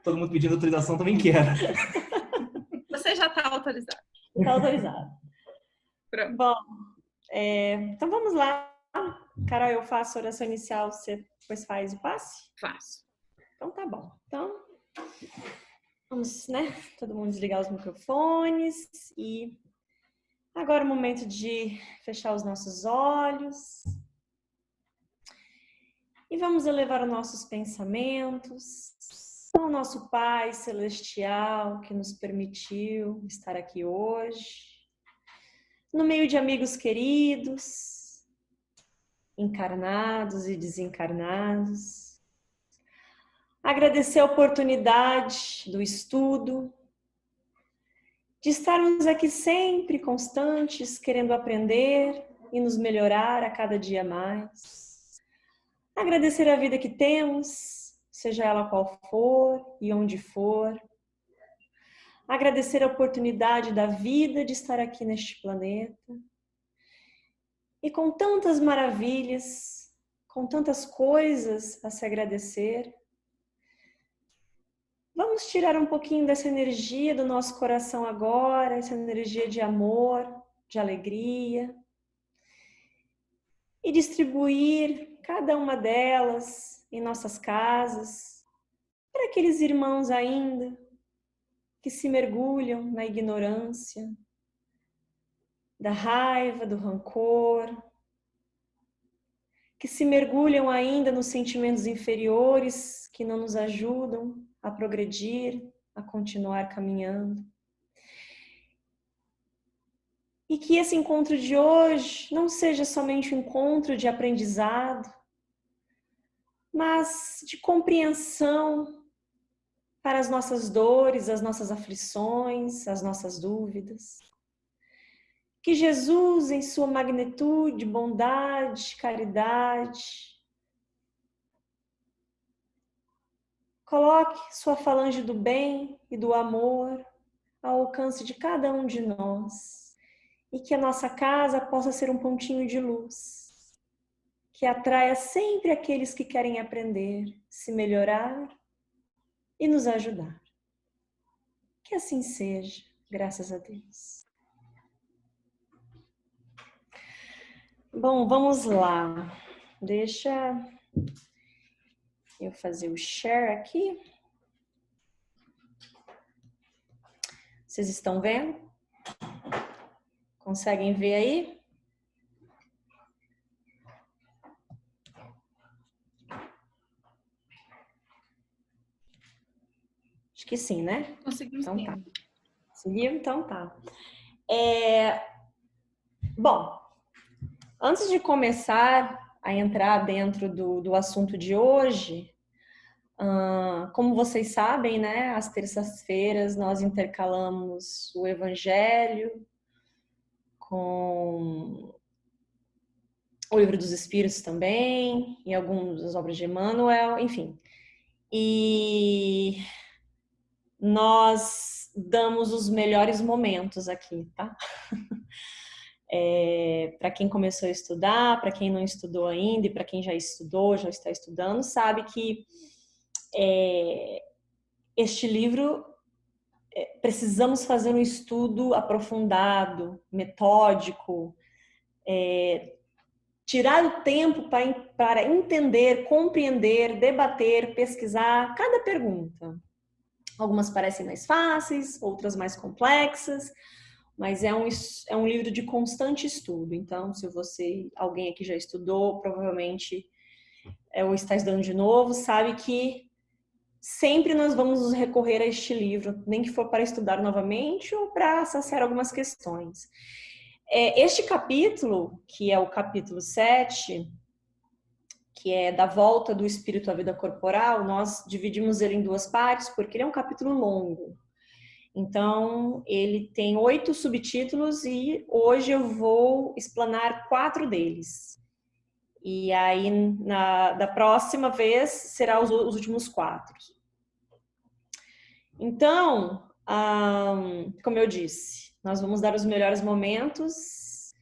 Todo mundo pedindo autorização, também quero. Você já está autorizado. Está autorizado. Pronto. Bom, então vamos lá. Carol, eu faço a oração inicial, você depois faz o passe? Faço. Então tá bom. Então, vamos, né? Todo mundo desligar os microfones e agora é o momento de fechar os nossos olhos. E vamos elevar os nossos pensamentos ao nosso Pai Celestial que nos permitiu estar aqui hoje, no meio de amigos queridos, encarnados e desencarnados. Agradecer a oportunidade do estudo, de estarmos aqui sempre constantes, querendo aprender e nos melhorar a cada dia mais. Agradecer a vida que temos, seja ela qual for e onde for. Agradecer a oportunidade da vida de estar aqui neste planeta. E com tantas maravilhas, com tantas coisas a se agradecer, vamos tirar um pouquinho dessa energia do nosso coração agora, essa energia de amor, de alegria, e distribuir cada uma delas em nossas casas, para aqueles irmãos ainda que se mergulham na ignorância, da raiva, do rancor, que se mergulham ainda nos sentimentos inferiores que não nos ajudam a progredir, a continuar caminhando. E que esse encontro de hoje não seja somente um encontro de aprendizado, mas de compreensão para as nossas dores, as nossas aflições, as nossas dúvidas. Que Jesus, em sua magnitude, bondade, caridade, coloque sua falange do bem e do amor ao alcance de cada um de nós. E que a nossa casa possa ser um pontinho de luz, que atraia sempre aqueles que querem aprender, se melhorar e nos ajudar. Que assim seja, graças a Deus. Bom, vamos lá. Deixa eu fazer o share aqui. Vocês estão vendo? Conseguem ver aí? Acho que sim, né? Conseguimos então sim. Tá. Conseguiu? Então tá. Bom, antes de começar a entrar dentro do assunto de hoje, como vocês sabem, né? Às terças-feiras nós intercalamos o Evangelho com o Livro dos Espíritos também, e algumas obras de Emmanuel, enfim. E nós damos os melhores momentos aqui, tá? Para quem começou a estudar, para quem não estudou ainda, e para quem já estudou, já está estudando, sabe que este livro precisamos fazer um estudo aprofundado, metódico, tirar o tempo para entender, compreender, debater, pesquisar cada pergunta. Algumas parecem mais fáceis, outras mais complexas, mas é um livro de constante estudo. Então, se alguém aqui já estudou, provavelmente ou está estudando de novo, sabe que sempre nós vamos recorrer a este livro, nem que for para estudar novamente ou para saciar algumas questões. Este capítulo, que é o capítulo 7, que é da volta do espírito à vida corporal, nós dividimos ele em duas partes, porque ele é um capítulo longo. Então, ele tem 8 subtítulos e hoje eu vou explanar 4 deles. E aí, da próxima vez, será os últimos 4. Então, como eu disse, nós vamos dar os melhores momentos,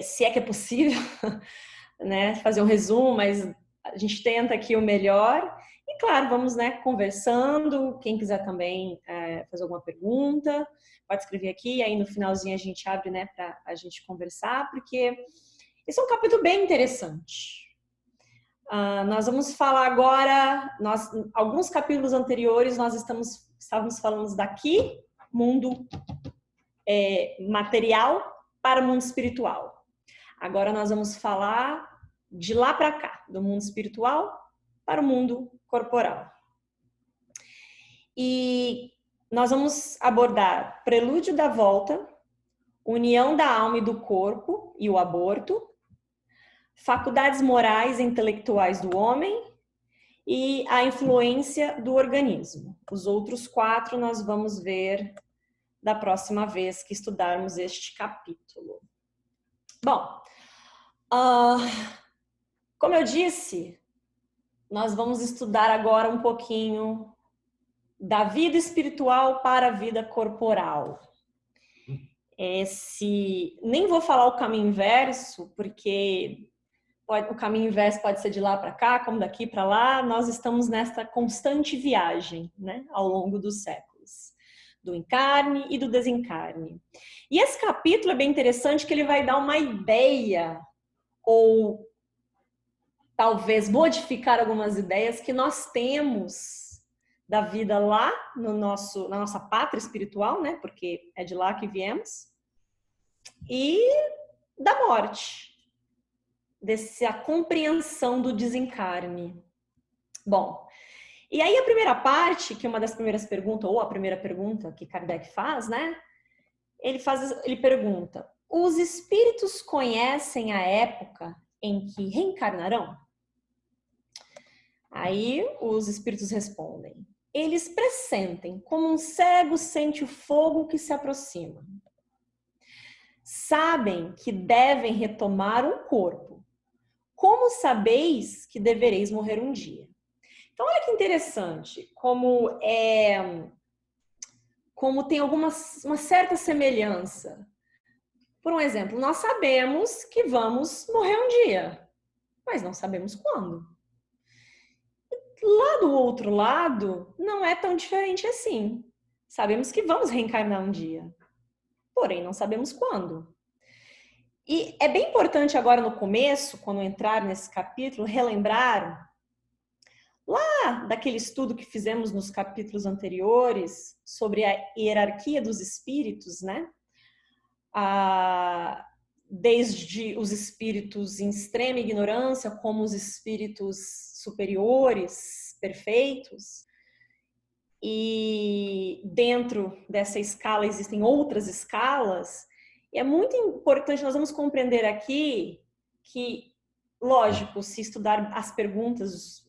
se é que é possível, né, fazer um resumo, mas a gente tenta aqui o melhor. E E claro, vamos, né, conversando. Quem quiser também fazer alguma pergunta, pode escrever aqui. E aí no finalzinho a gente abre, né, para a gente conversar, porque esse é um capítulo bem interessante. Nós vamos falar agora, alguns capítulos anteriores nós estávamos falando daqui, mundo material para o mundo espiritual. Agora nós vamos falar de lá para cá, do mundo espiritual para o mundo corporal. E nós vamos abordar prelúdio da volta, união da alma e do corpo e o aborto, faculdades morais e intelectuais do homem e a influência do organismo. Os outros 4 nós vamos ver da próxima vez que estudarmos este capítulo. Bom, como eu disse, nós vamos estudar agora um pouquinho da vida espiritual para a vida corporal. Nem vou falar o caminho inverso, porque o caminho inverso pode ser de lá para cá, como daqui para lá. Nós estamos nesta constante viagem, né, ao longo dos séculos, do encarne e do desencarne. E esse capítulo é bem interessante, que ele vai dar uma ideia, ou talvez modificar algumas ideias que nós temos da vida lá na nossa pátria espiritual, né? Porque é de lá que viemos, e da morte, dessa compreensão do desencarne. Bom, e aí a primeira parte, que é uma das primeiras perguntas, ou a primeira pergunta que Kardec faz, né? Ele pergunta: os espíritos conhecem a época em que reencarnarão? Aí os espíritos respondem: eles pressentem, como um cego sente o fogo que se aproxima. Sabem que devem retomar um corpo. Como sabeis que devereis morrer um dia? Então, olha que interessante, como tem uma certa semelhança. Por um exemplo, nós sabemos que vamos morrer um dia, mas não sabemos quando. Lá do outro lado, não é tão diferente assim. Sabemos que vamos reencarnar um dia, porém não sabemos quando. E é bem importante agora no começo, quando entrar nesse capítulo, relembrar lá daquele estudo que fizemos nos capítulos anteriores sobre a hierarquia dos espíritos, né? Desde os espíritos em extrema ignorância, como os espíritos superiores, perfeitos. E dentro dessa escala existem outras escalas. E é muito importante, nós vamos compreender aqui que, lógico, se estudar as perguntas,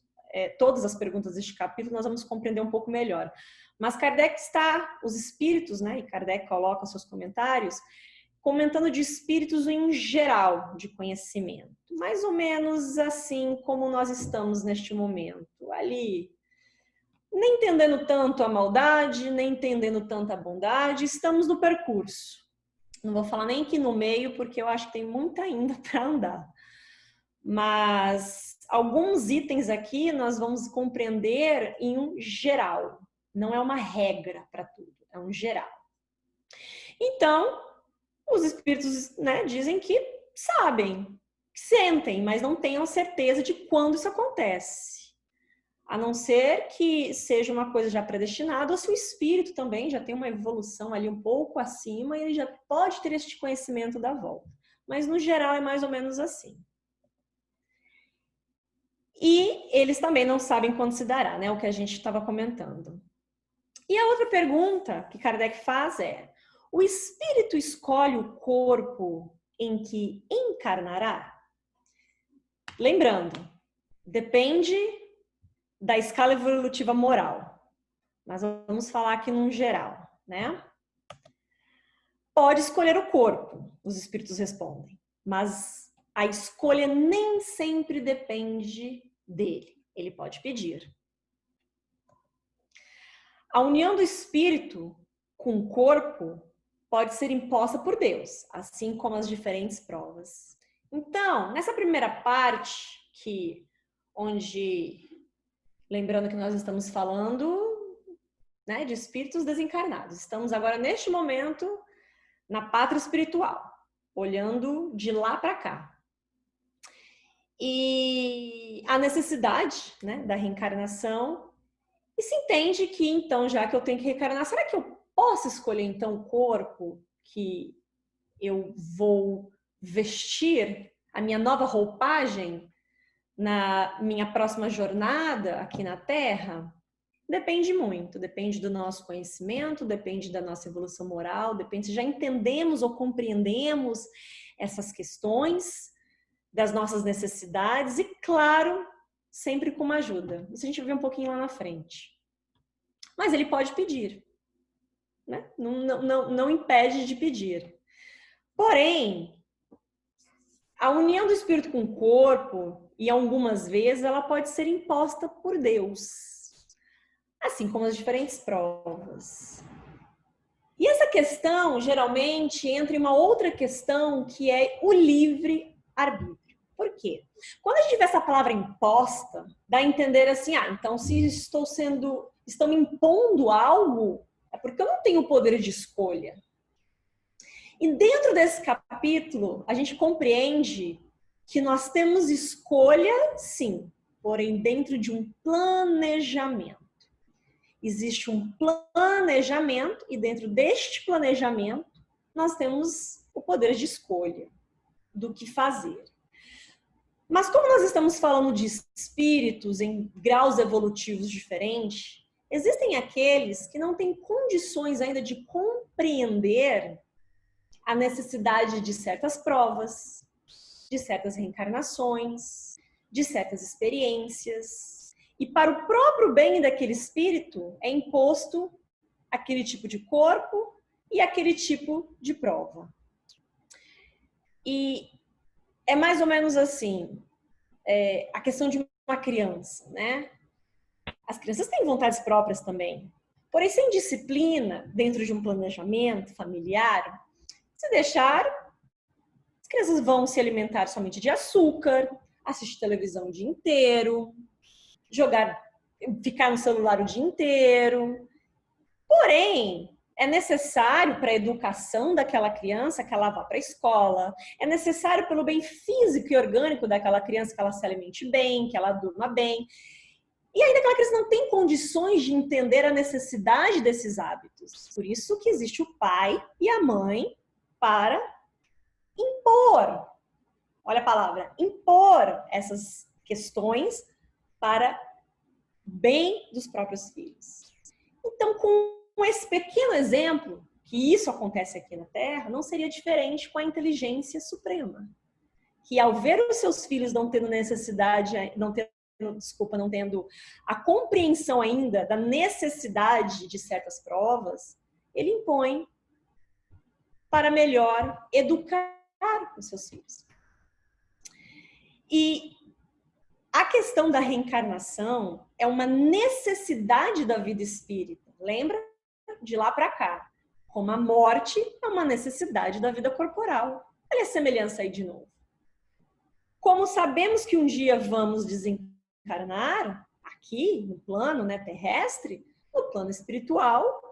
todas as perguntas deste capítulo, nós vamos compreender um pouco melhor. Mas Kardec os espíritos, né? E Kardec coloca seus comentários, comentando de espíritos em geral de conhecimento. Mais ou menos assim como nós estamos neste momento. Ali, nem entendendo tanto a maldade, nem entendendo tanto a bondade, estamos no percurso. Não vou falar nem que no meio, porque eu acho que tem muito ainda para andar. Mas alguns itens aqui nós vamos compreender em um geral. Não é uma regra para tudo, é um geral. Então, os espíritos, né, dizem que sabem, que sentem, mas não têm a certeza de quando isso acontece. A não ser que seja uma coisa já predestinada, ou se o espírito também já tem uma evolução ali um pouco acima e ele já pode ter este conhecimento da volta. Mas no geral é mais ou menos assim. E eles também não sabem quando se dará, né? O que a gente estava comentando. E a outra pergunta que Kardec faz é: o espírito escolhe o corpo em que encarnará? Lembrando, depende da escala evolutiva moral. Mas vamos falar aqui num geral, né? Pode escolher o corpo, os espíritos respondem, mas a escolha nem sempre depende dele. Ele pode pedir. A união do espírito com o corpo pode ser imposta por Deus, assim como as diferentes provas. Então, nessa primeira parte, onde Lembrando que nós estamos falando, né, de espíritos desencarnados. Estamos agora, neste momento, na pátria espiritual, olhando de lá para cá. E a necessidade, né, da reencarnação, e se entende que, então, já que eu tenho que reencarnar, será que eu posso escolher, então, o corpo que eu vou vestir, a minha nova roupagem na minha próxima jornada aqui na Terra? Depende muito, depende do nosso conhecimento, depende da nossa evolução moral, depende se já entendemos ou compreendemos essas questões das nossas necessidades e, claro, sempre com uma ajuda. Isso a gente vê um pouquinho lá na frente. Mas ele pode pedir, né? Não impede de pedir. Porém, a união do espírito com o corpo, e algumas vezes, ela pode ser imposta por Deus, assim como as diferentes provas. E essa questão, geralmente, entra em uma outra questão, que é o livre-arbítrio. Por quê? Quando a gente vê essa palavra imposta, dá a entender assim, então se estão me impondo algo, é porque eu não tenho o poder de escolha. E dentro desse capítulo, a gente compreende que nós temos escolha, sim, porém dentro de um planejamento. Existe um planejamento e dentro deste planejamento nós temos o poder de escolha do que fazer. Mas como nós estamos falando de espíritos em graus evolutivos diferentes, existem aqueles que não têm condições ainda de compreender a necessidade de certas provas, de certas reencarnações, de certas experiências. E para o próprio bem daquele espírito é imposto aquele tipo de corpo e aquele tipo de prova. E é mais ou menos assim, a questão de uma criança, né? As crianças têm vontades próprias também. Porém, sem disciplina, dentro de um planejamento familiar, se deixar, as crianças vão se alimentar somente de açúcar, assistir televisão o dia inteiro, ficar no celular o dia inteiro. Porém, é necessário para a educação daquela criança que ela vá para a escola, é necessário pelo bem físico e orgânico daquela criança que ela se alimente bem, que ela durma bem. E ainda aquela criança não tem condições de entender a necessidade desses hábitos. Por isso que existe o pai e a mãe para impor, olha a palavra, impor essas questões para o bem dos próprios filhos. Então, com esse pequeno exemplo, que isso acontece aqui na Terra, não seria diferente com a inteligência suprema, que ao ver os seus filhos não tendo não tendo a compreensão ainda da necessidade de certas provas, ele impõe para melhor educar os seus filhos. E a questão da reencarnação é uma necessidade da vida espírita. Lembra? De lá para cá. Como a morte é uma necessidade da vida corporal. Olha a semelhança aí de novo. Como sabemos que um dia vamos desencarnar aqui no plano, né, terrestre, no plano espiritual,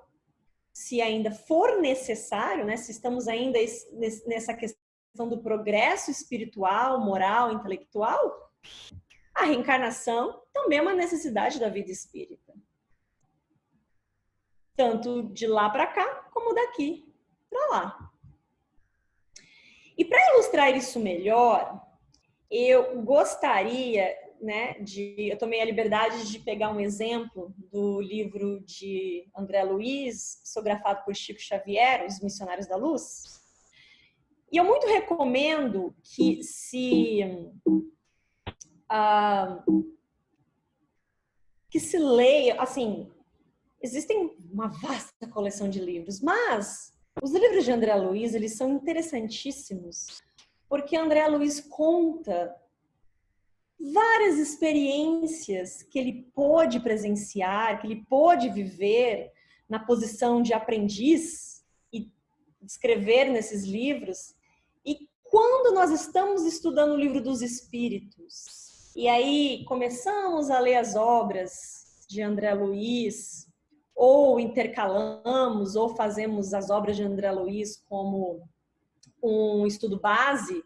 se ainda for necessário, né, se estamos ainda nessa questão do progresso espiritual, moral, intelectual, a reencarnação também é uma necessidade da vida espírita. Tanto de lá para cá, como daqui para lá. E para ilustrar isso melhor, eu gostaria, né, eu tomei a liberdade de pegar um exemplo do livro de André Luiz, psicografado por Chico Xavier, Os Missionários da Luz. E eu muito recomendo que se leia, assim, existem uma vasta coleção de livros, mas os livros de André Luiz, eles são interessantíssimos, porque André Luiz conta várias experiências que ele pôde presenciar, que ele pôde viver na posição de aprendiz e escrever nesses livros. E quando nós estamos estudando o Livro dos Espíritos, E aí começamos a ler as obras de André Luiz, ou intercalamos, ou fazemos as obras de André Luiz como um estudo base,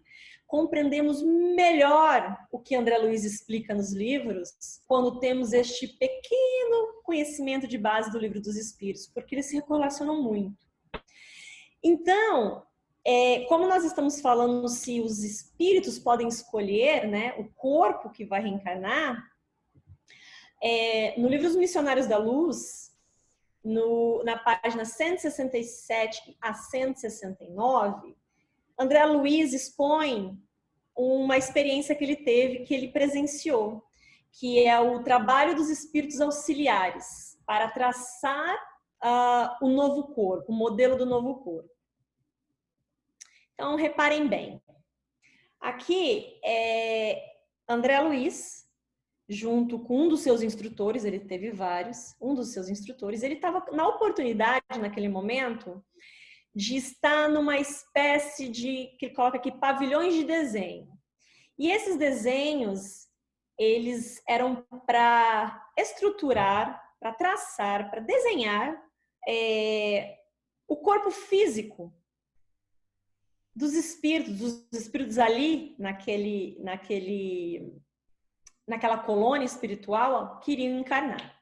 compreendemos melhor o que André Luiz explica nos livros quando temos este pequeno conhecimento de base do Livro dos Espíritos, porque eles se relacionam muito. Então, como nós estamos falando se os espíritos podem escolher, né, o corpo que vai reencarnar, no Livro dos Missionários da Luz, na página 167 a 169, André Luiz expõe uma experiência que ele teve, que ele presenciou, que é o trabalho dos espíritos auxiliares para traçar o novo corpo, o modelo do novo corpo. Então, reparem bem. Aqui, André Luiz, junto com um dos seus instrutores, ele teve vários, um dos seus instrutores, ele estava na oportunidade, naquele momento, de estar numa espécie de, que ele coloca aqui, pavilhões de desenho. E esses desenhos, eles eram para estruturar, para traçar, para desenhar o corpo físico dos espíritos ali, naquela colônia espiritual, que iriam encarnar.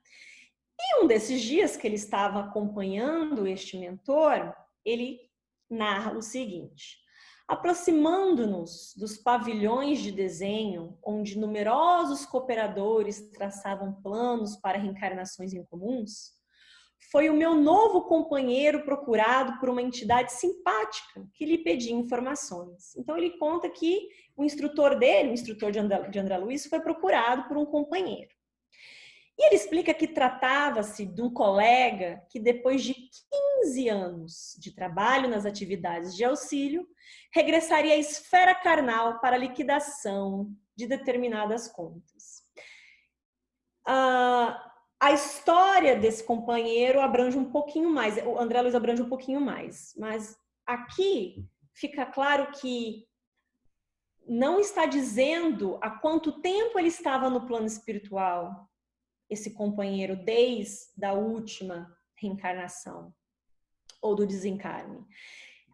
E um desses dias que ele estava acompanhando este mentor, ele narra o seguinte: aproximando-nos dos pavilhões de desenho, onde numerosos cooperadores traçavam planos para reencarnações incomuns, foi o meu novo companheiro procurado por uma entidade simpática que lhe pedia informações. Então ele conta que o instrutor dele, o instrutor de André Luiz, foi procurado por um companheiro. E ele explica que tratava-se de um colega que, depois de 15 anos de trabalho nas atividades de auxílio, regressaria à esfera carnal para a liquidação de determinadas contas. A história desse companheiro abrange um pouquinho mais, o André Luiz abrange um pouquinho mais, mas aqui fica claro que não está dizendo há quanto tempo ele estava no plano espiritual, esse companheiro, desde a última reencarnação ou do desencarne.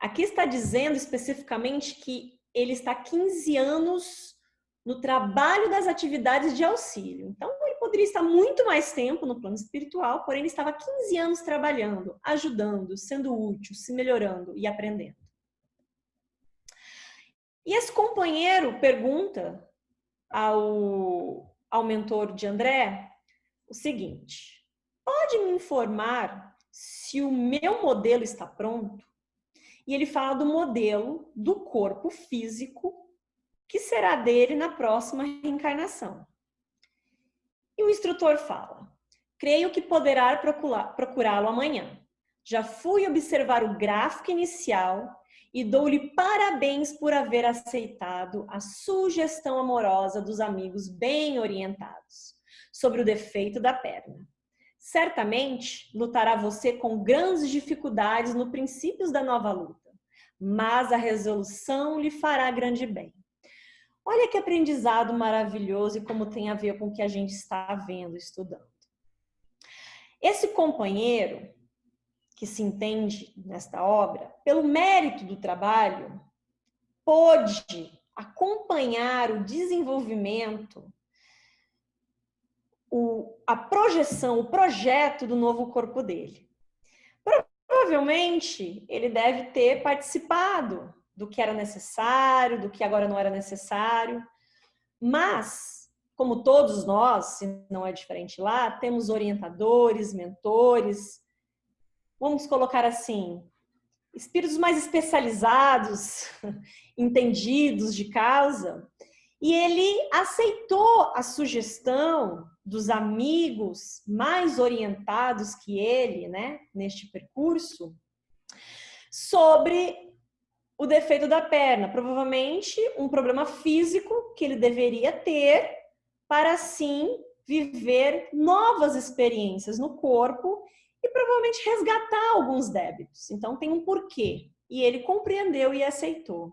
Aqui está dizendo especificamente que ele está 15 anos no trabalho das atividades de auxílio. Então, ele poderia estar muito mais tempo no plano espiritual, porém ele estava 15 anos trabalhando, ajudando, sendo útil, se melhorando e aprendendo. E esse companheiro pergunta ao mentor de André o seguinte: pode me informar se o meu modelo está pronto? E ele fala do modelo do corpo físico que será dele na próxima reencarnação. E o instrutor fala: creio que poderá procurá-lo amanhã. Já fui observar o gráfico inicial e dou-lhe parabéns por haver aceitado a sugestão amorosa dos amigos bem orientados sobre o defeito da perna. Certamente lutará você com grandes dificuldades no princípios da nova luta, mas a resolução lhe fará grande bem. Olha que aprendizado maravilhoso e como tem a ver com o que a gente está vendo, estudando. Esse companheiro que se entende nesta obra, pelo mérito do trabalho, pôde acompanhar o desenvolvimento, a projeção, o projeto do novo corpo dele. Provavelmente ele deve ter participado do que era necessário, do que agora não era necessário, mas, como todos nós, se não é diferente lá, temos orientadores, mentores, vamos colocar assim, espíritos mais especializados, entendidos de causa, e ele aceitou a sugestão dos amigos mais orientados que ele, né, neste percurso, sobre o defeito da perna, provavelmente um problema físico que ele deveria ter para, assim, viver novas experiências no corpo e provavelmente resgatar alguns débitos. Então, tem um porquê. E ele compreendeu e aceitou.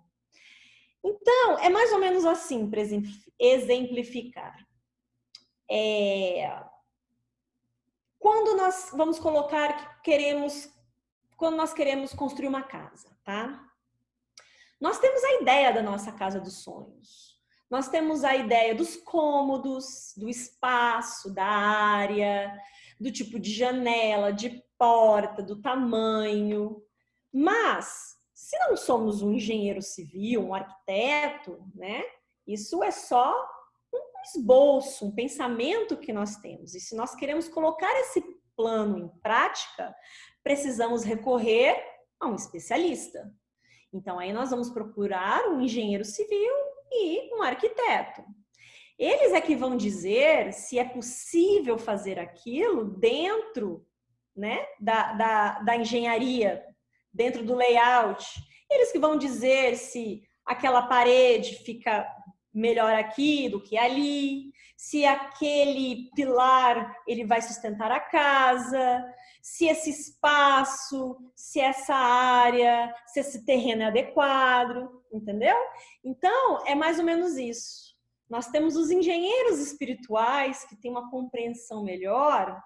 Então, é mais ou menos assim, para exemplificar. Quando nós vamos colocar que quando nós queremos construir uma casa, tá? Nós temos a ideia da nossa casa dos sonhos. Nós temos a ideia dos cômodos, do espaço, da área, do tipo de janela, de porta, do tamanho. Mas, se não somos um engenheiro civil, um arquiteto, né? Isso é só um esboço, um pensamento que nós temos. E se nós queremos colocar esse plano em prática, precisamos recorrer a um especialista. Então, aí nós vamos procurar um engenheiro civil e um arquiteto. Eles é que vão dizer se é possível fazer aquilo dentro, né, da engenharia, dentro do layout. Eles que vão dizer se aquela parede fica melhor aqui do que ali, se aquele pilar ele vai sustentar a casa, se esse espaço, se essa área, se esse terreno é adequado, entendeu? Então, é mais ou menos isso. Nós temos os engenheiros espirituais que têm uma compreensão melhor,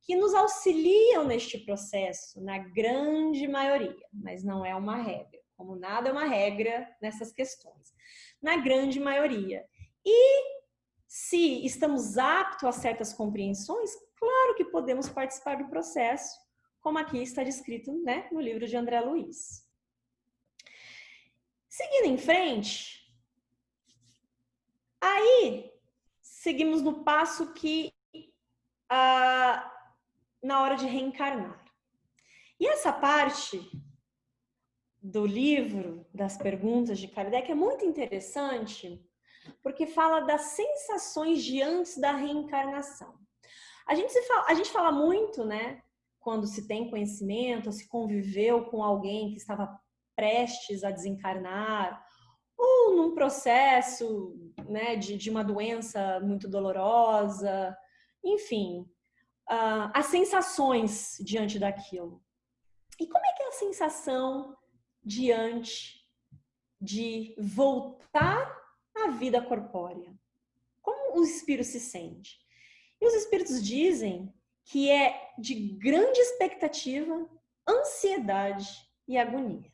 que nos auxiliam neste processo, na grande maioria, mas não é uma regra. Como nada é uma regra nessas questões. Na grande maioria. E se estamos aptos a certas compreensões, claro que podemos participar do processo, como aqui está descrito, né, no livro de André Luiz. Seguindo em frente, aí seguimos no passo que na hora de reencarnar. E essa parte do livro, das perguntas de Kardec, é muito interessante, porque fala das sensações de antes da reencarnação. A gente fala muito, né, quando se tem conhecimento, ou se conviveu com alguém que estava prestes a desencarnar, ou num processo, né, de uma doença muito dolorosa, enfim, as sensações diante daquilo. E como é que é a sensação diante de voltar à vida corpórea? Como o espírito se sente? E os espíritos dizem que é de grande expectativa, ansiedade e agonia.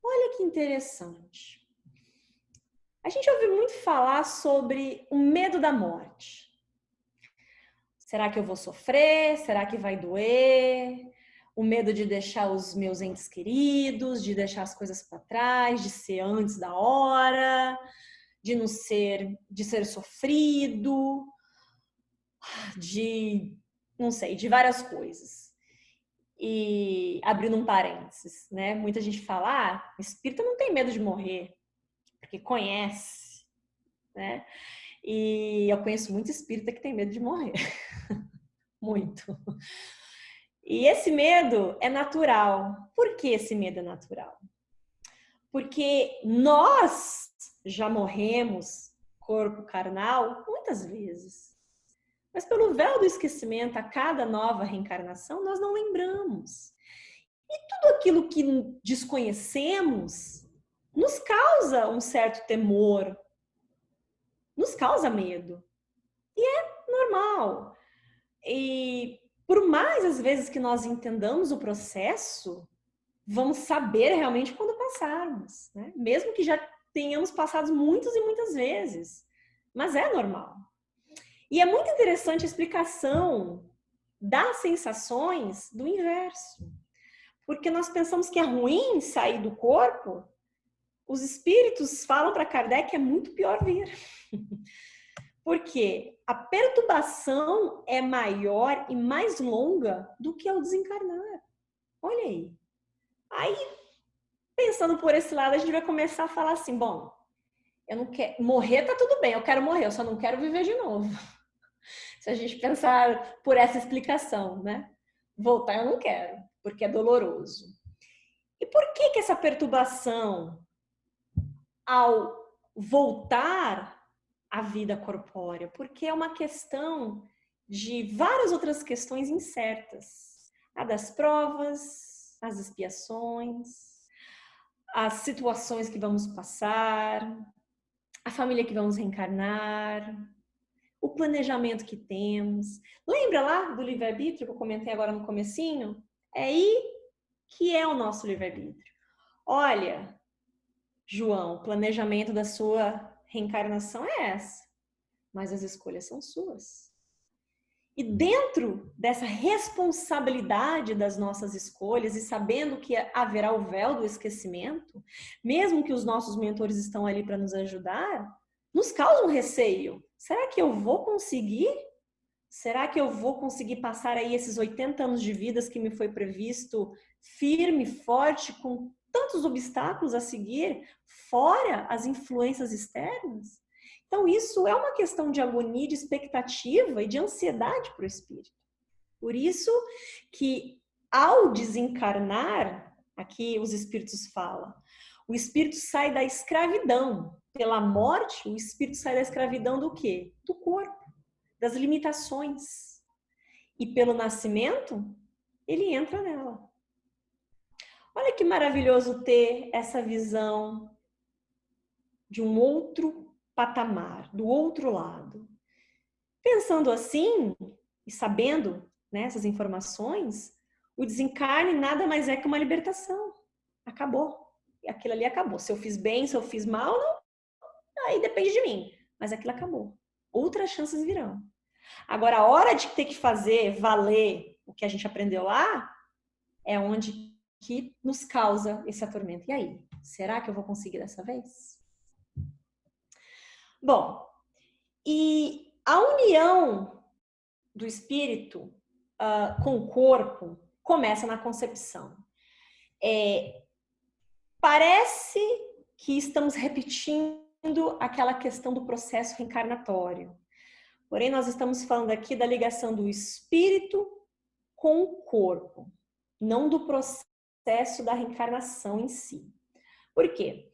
Olha que interessante. A gente ouve muito falar sobre o medo da morte. Será que eu vou sofrer? Será que vai doer? O medo de deixar os meus entes queridos, de deixar as coisas para trás, de ser antes da hora, de ser sofrido, não sei, de várias coisas. E abrindo um parênteses, né? Muita gente fala, espírita não tem medo de morrer, porque conhece, né? E eu conheço muito espírita que tem medo de morrer. Muito. E esse medo é natural. Por que esse medo é natural? Porque nós já morremos, corpo carnal, muitas vezes. Mas pelo véu do esquecimento, a cada nova reencarnação, nós não lembramos. E tudo aquilo que desconhecemos nos causa um certo temor, nos causa medo. E é normal. E por mais às vezes que nós entendamos o processo, vamos saber realmente quando passarmos, né? Mesmo que já tenhamos passado muitas e muitas vezes. Mas é normal. E é muito interessante a explicação das sensações do inverso. Porque nós pensamos que é ruim sair do corpo, os espíritos falam para Kardec que é muito pior vir. Porque a perturbação é maior e mais longa do que ao desencarnar. Olha aí. Aí, pensando por esse lado, a gente vai começar a falar assim, bom, eu não quero morrer, tá tudo bem, eu quero morrer, eu só não quero viver de novo. Se a gente pensar por essa explicação, né? Voltar eu não quero, porque é doloroso. E por que essa perturbação, ao voltar à vida corpórea? Porque é uma questão de várias outras questões incertas. A das provas, as expiações, as situações que vamos passar, a família que vamos reencarnar, o planejamento que temos. Lembra lá do livre-arbítrio que eu comentei agora no comecinho? É aí que é o nosso livre-arbítrio. Olha, João, o planejamento da sua reencarnação é essa, mas as escolhas são suas. E dentro dessa responsabilidade das nossas escolhas e sabendo que haverá o véu do esquecimento, mesmo que os nossos mentores estão ali para nos ajudar, nos causa um receio. Será que eu vou conseguir? Será que eu vou conseguir passar aí esses 80 anos de vidas que me foi previsto firme, forte, com tantos obstáculos a seguir, fora as influências externas? Então, isso é uma questão de agonia, de expectativa e de ansiedade para o espírito. Por isso que, ao desencarnar, aqui os espíritos falam, o espírito sai da escravidão. Pela morte, o espírito sai da escravidão do quê? Do corpo, das limitações. E pelo nascimento, ele entra nela. Olha que maravilhoso ter essa visão de um outro patamar, do outro lado. Pensando assim, e sabendo, né, essas informações, o desencarne nada mais é que uma libertação. Acabou. Aquilo ali acabou. Se eu fiz bem, se eu fiz mal, não, aí depende de mim. Mas aquilo acabou. Outras chances virão. Agora, a hora de ter que fazer valer o que a gente aprendeu lá, é onde que nos causa esse atormento. E aí? Será que eu vou conseguir dessa vez? Bom, e a união do espírito com o corpo começa na concepção. Parece que estamos repetindo aquela questão do processo reencarnatório. Porém, nós estamos falando aqui da ligação do espírito com o corpo, não do processo da reencarnação em si. Por quê?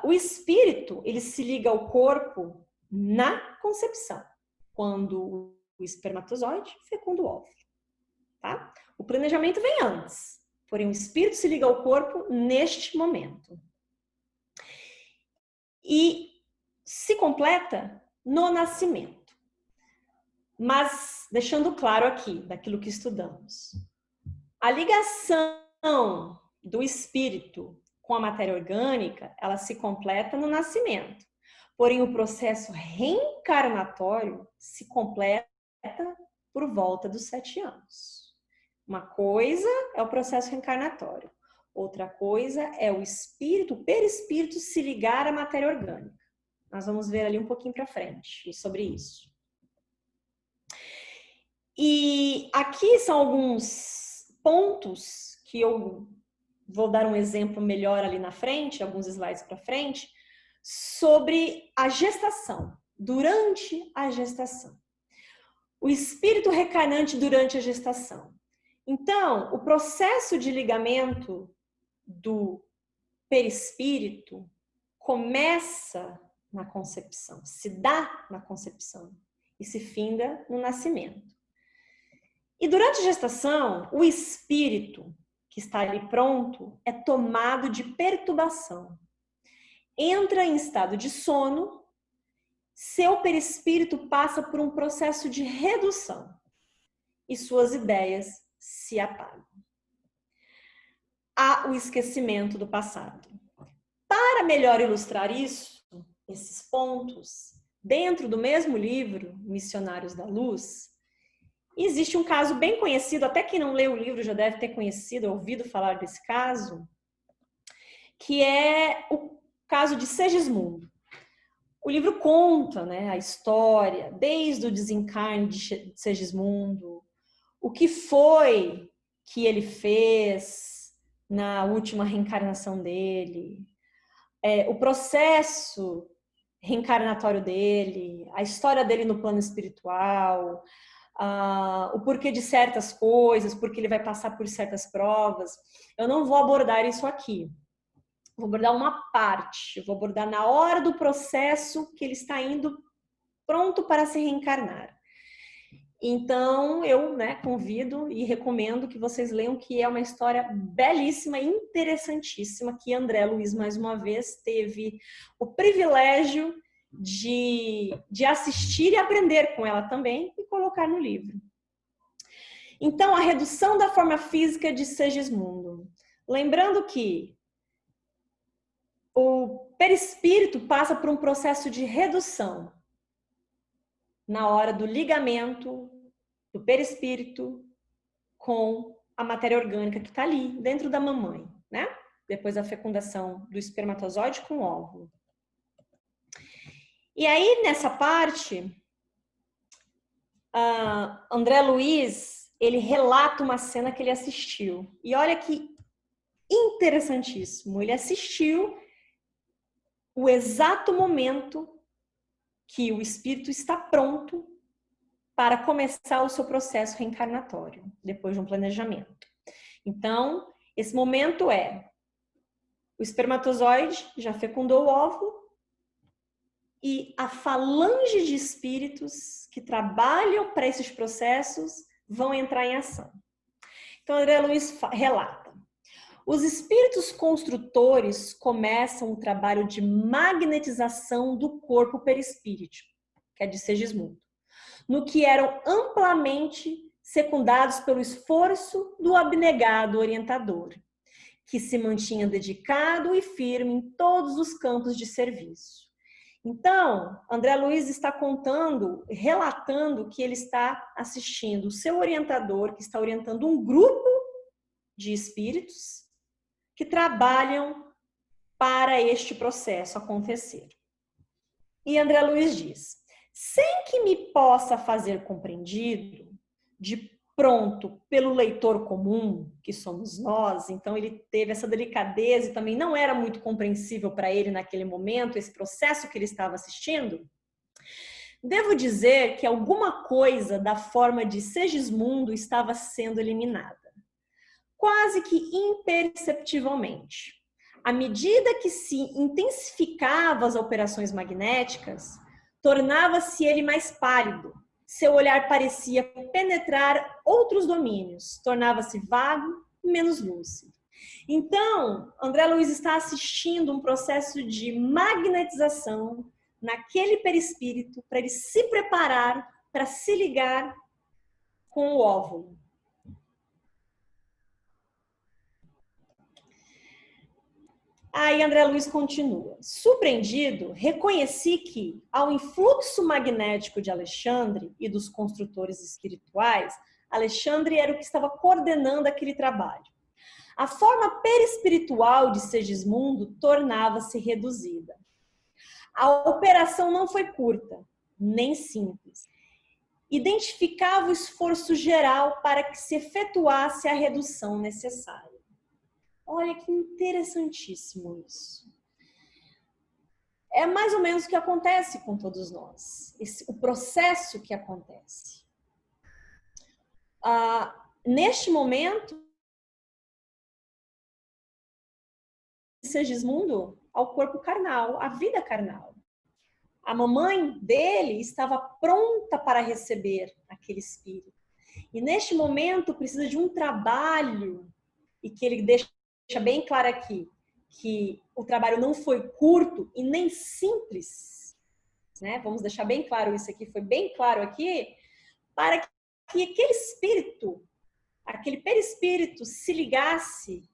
O espírito, ele se liga ao corpo na concepção, quando o espermatozoide fecunda o óvulo, tá? O planejamento vem antes, porém o espírito se liga ao corpo neste momento. E se completa no nascimento. Mas, deixando claro aqui, daquilo que estudamos, a ligação do espírito com a matéria orgânica, ela se completa no nascimento. Porém, o processo reencarnatório se completa por volta dos 7 anos. Uma coisa é o processo reencarnatório. Outra coisa é o espírito, o perispírito se ligar à matéria orgânica. Nós vamos ver ali um pouquinho para frente sobre isso. E aqui são alguns pontos que eu vou dar um exemplo melhor ali na frente, alguns slides para frente, sobre a gestação, durante a gestação. O espírito reencarnante durante a gestação. Então, o processo de ligamento do perispírito começa na concepção, se dá na concepção e se finda no nascimento. E durante a gestação, o espírito que está ali pronto é tomado de perturbação. Entra em estado de sono, seu perispírito passa por um processo de redução e suas ideias se apagam. Há o esquecimento do passado. Para melhor ilustrar isso, esses pontos, dentro do mesmo livro, Missionários da Luz, existe um caso bem conhecido, até quem não leu o livro já deve ter conhecido, ouvido falar desse caso, que é o caso de Segismundo. O livro conta, né, a história, desde o desencarne de Segismundo, o que foi que ele fez na última reencarnação dele, o processo reencarnatório dele, a história dele no plano espiritual, o porquê de certas coisas, porque ele vai passar por certas provas. Eu não vou abordar isso aqui. Vou abordar uma parte, vou abordar na hora do processo que ele está indo pronto para se reencarnar. Então, eu convido e recomendo que vocês leiam, que é uma história belíssima e interessantíssima, que André Luiz, mais uma vez, teve o privilégio de assistir e aprender com ela também e colocar no livro. Então, a redução da forma física de Segismundo. Lembrando que o perispírito passa por um processo de redução na hora do ligamento do perispírito com a matéria orgânica que está ali, dentro da mamãe, né? Depois da fecundação do espermatozoide com o óvulo. E aí, nessa parte, André Luiz, ele relata uma cena que ele assistiu. E olha que interessantíssimo. Ele assistiu o exato momento que o espírito está pronto para começar o seu processo reencarnatório, depois de um planejamento. Então, esse momento é: o espermatozoide já fecundou o óvulo e a falange de espíritos que trabalham para esses processos vão entrar em ação. Então, André Luiz relata: os espíritos construtores começam o trabalho de magnetização do corpo perispírito, que é de Segismundo, no que eram amplamente secundados pelo esforço do abnegado orientador, que se mantinha dedicado e firme em todos os campos de serviço. Então, André Luiz está relatando que ele está assistindo o seu orientador, que está orientando um grupo de espíritos que trabalham para este processo acontecer. E André Luiz diz: sem que me possa fazer compreendido de pronto pelo leitor comum, que somos nós, então ele teve essa delicadeza e também não era muito compreensível para ele naquele momento, esse processo que ele estava assistindo, devo dizer que alguma coisa da forma de Segismundo estava sendo eliminada, quase que imperceptivelmente. À medida que se intensificavam as operações magnéticas, tornava-se ele mais pálido, seu olhar parecia penetrar outros domínios, tornava-se vago, menos lúcido. Então, André Luiz está assistindo um processo de magnetização naquele perispírito para ele se preparar para se ligar com o óvulo. Aí André Luiz continua: surpreendido, reconheci que, ao influxo magnético de Alexandre e dos construtores espirituais, Alexandre era o que estava coordenando aquele trabalho. A forma perispiritual de Segismundo tornava-se reduzida. A operação não foi curta, nem simples. Identificava o esforço geral para que se efetuasse a redução necessária. Olha que interessantíssimo isso. É mais ou menos o que acontece com todos nós. O processo que acontece. Neste momento, Segismundo ao corpo carnal, à vida carnal. A mamãe dele estava pronta para receber aquele espírito. E neste momento precisa de um trabalho, e que ele deixa bem claro aqui, que o trabalho não foi curto e nem simples, né? Vamos deixar bem claro isso aqui, foi bem claro aqui, para que aquele espírito, aquele perispírito se ligasse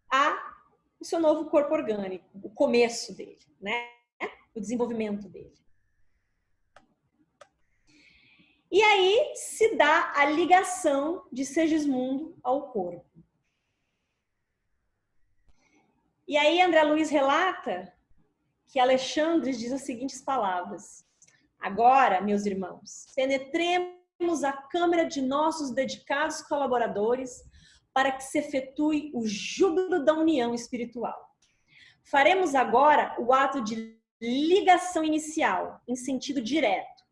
ao seu novo corpo orgânico, o começo dele, né? O desenvolvimento dele. E aí se dá a ligação de Segismundo ao corpo. E aí André Luiz relata que Alexandre diz as seguintes palavras: agora, meus irmãos, penetremos a câmara de nossos dedicados colaboradores para que se efetue o júbilo da união espiritual. Faremos agora o ato de ligação inicial, em sentido direto,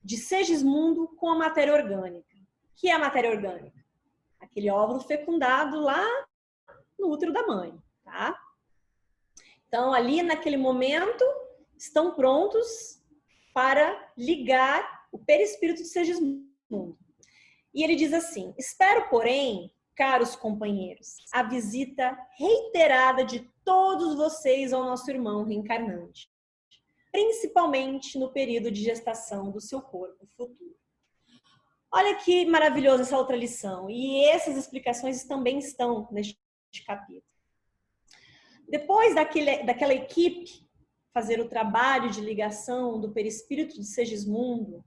de Segismundo com a matéria orgânica. O que é a matéria orgânica? Aquele óvulo fecundado lá no útero da mãe, tá? Então, ali naquele momento, estão prontos para ligar o perispírito de Segismundo. E ele diz assim: espero, porém, caros companheiros, a visita reiterada de todos vocês ao nosso irmão reencarnante, principalmente no período de gestação do seu corpo futuro. Olha que maravilhosa essa outra lição. E essas explicações também estão neste capítulo. Depois daquela equipe fazer o trabalho de ligação do perispírito de Segismundo,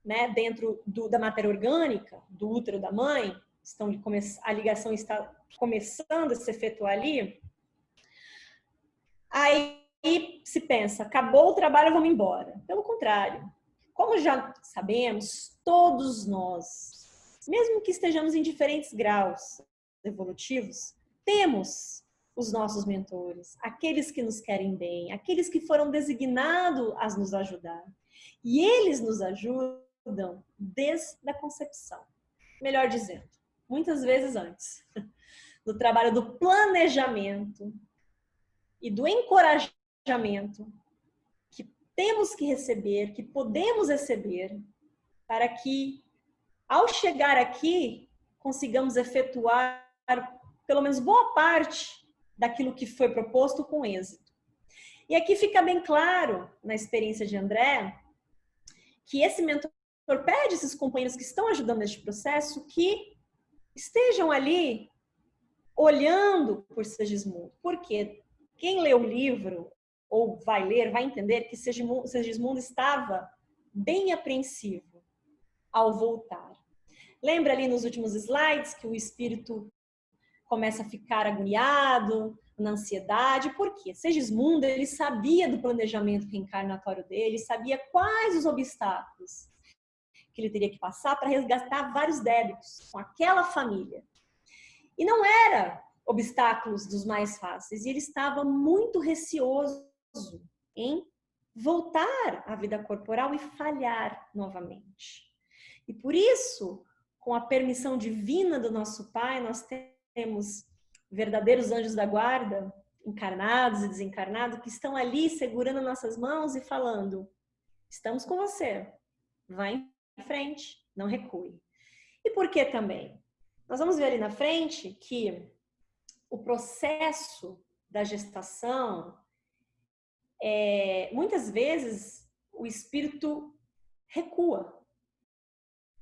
né, dentro da matéria orgânica, do útero da mãe, a ligação está começando a se efetuar ali, aí se pensa, acabou o trabalho, vamos embora. Pelo contrário, como já sabemos, todos nós, mesmo que estejamos em diferentes graus evolutivos, temos os nossos mentores, aqueles que nos querem bem, aqueles que foram designados a nos ajudar. E eles nos ajudam desde a concepção. Melhor dizendo, muitas vezes antes. No trabalho do planejamento e do encorajamento que temos que receber, que podemos receber, para que, ao chegar aqui, consigamos efetuar pelo menos boa parte daquilo que foi proposto com êxito. E aqui fica bem claro, na experiência de André, que esse mentor pede esses companheiros que estão ajudando neste processo que estejam ali olhando por Segismundo. Porque quem lê o livro, ou vai ler, vai entender que Segismundo estava bem apreensivo ao voltar. Lembra ali nos últimos slides que o espírito começa a ficar agoniado, na ansiedade. Por quê? Segismundo, ele sabia do planejamento reencarnatório dele, sabia quais os obstáculos que ele teria que passar para resgatar vários débitos com aquela família. E não era obstáculos dos mais fáceis, e ele estava muito receoso em voltar à vida corporal e falhar novamente. E por isso, com a permissão divina do nosso Pai, nós temos verdadeiros anjos da guarda, encarnados e desencarnados, que estão ali segurando nossas mãos e falando: estamos com você, vai em frente, não recue. E por que também? Nós vamos ver ali na frente que o processo da gestação, muitas vezes o espírito recua.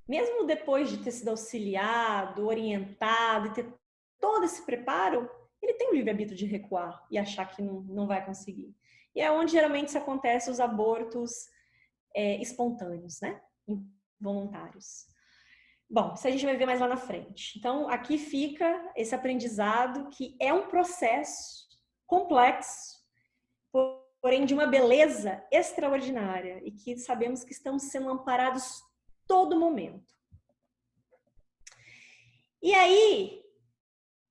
Mesmo depois de ter sido auxiliado, orientado e ter todo esse preparo, ele tem o livre-arbítrio de recuar e achar que não vai conseguir. E é onde geralmente se acontece os abortos espontâneos, né? Involuntários. Bom, isso a gente vai ver mais lá na frente. Então, aqui fica esse aprendizado que é um processo complexo, porém de uma beleza extraordinária e que sabemos que estamos sendo amparados todo momento. E aí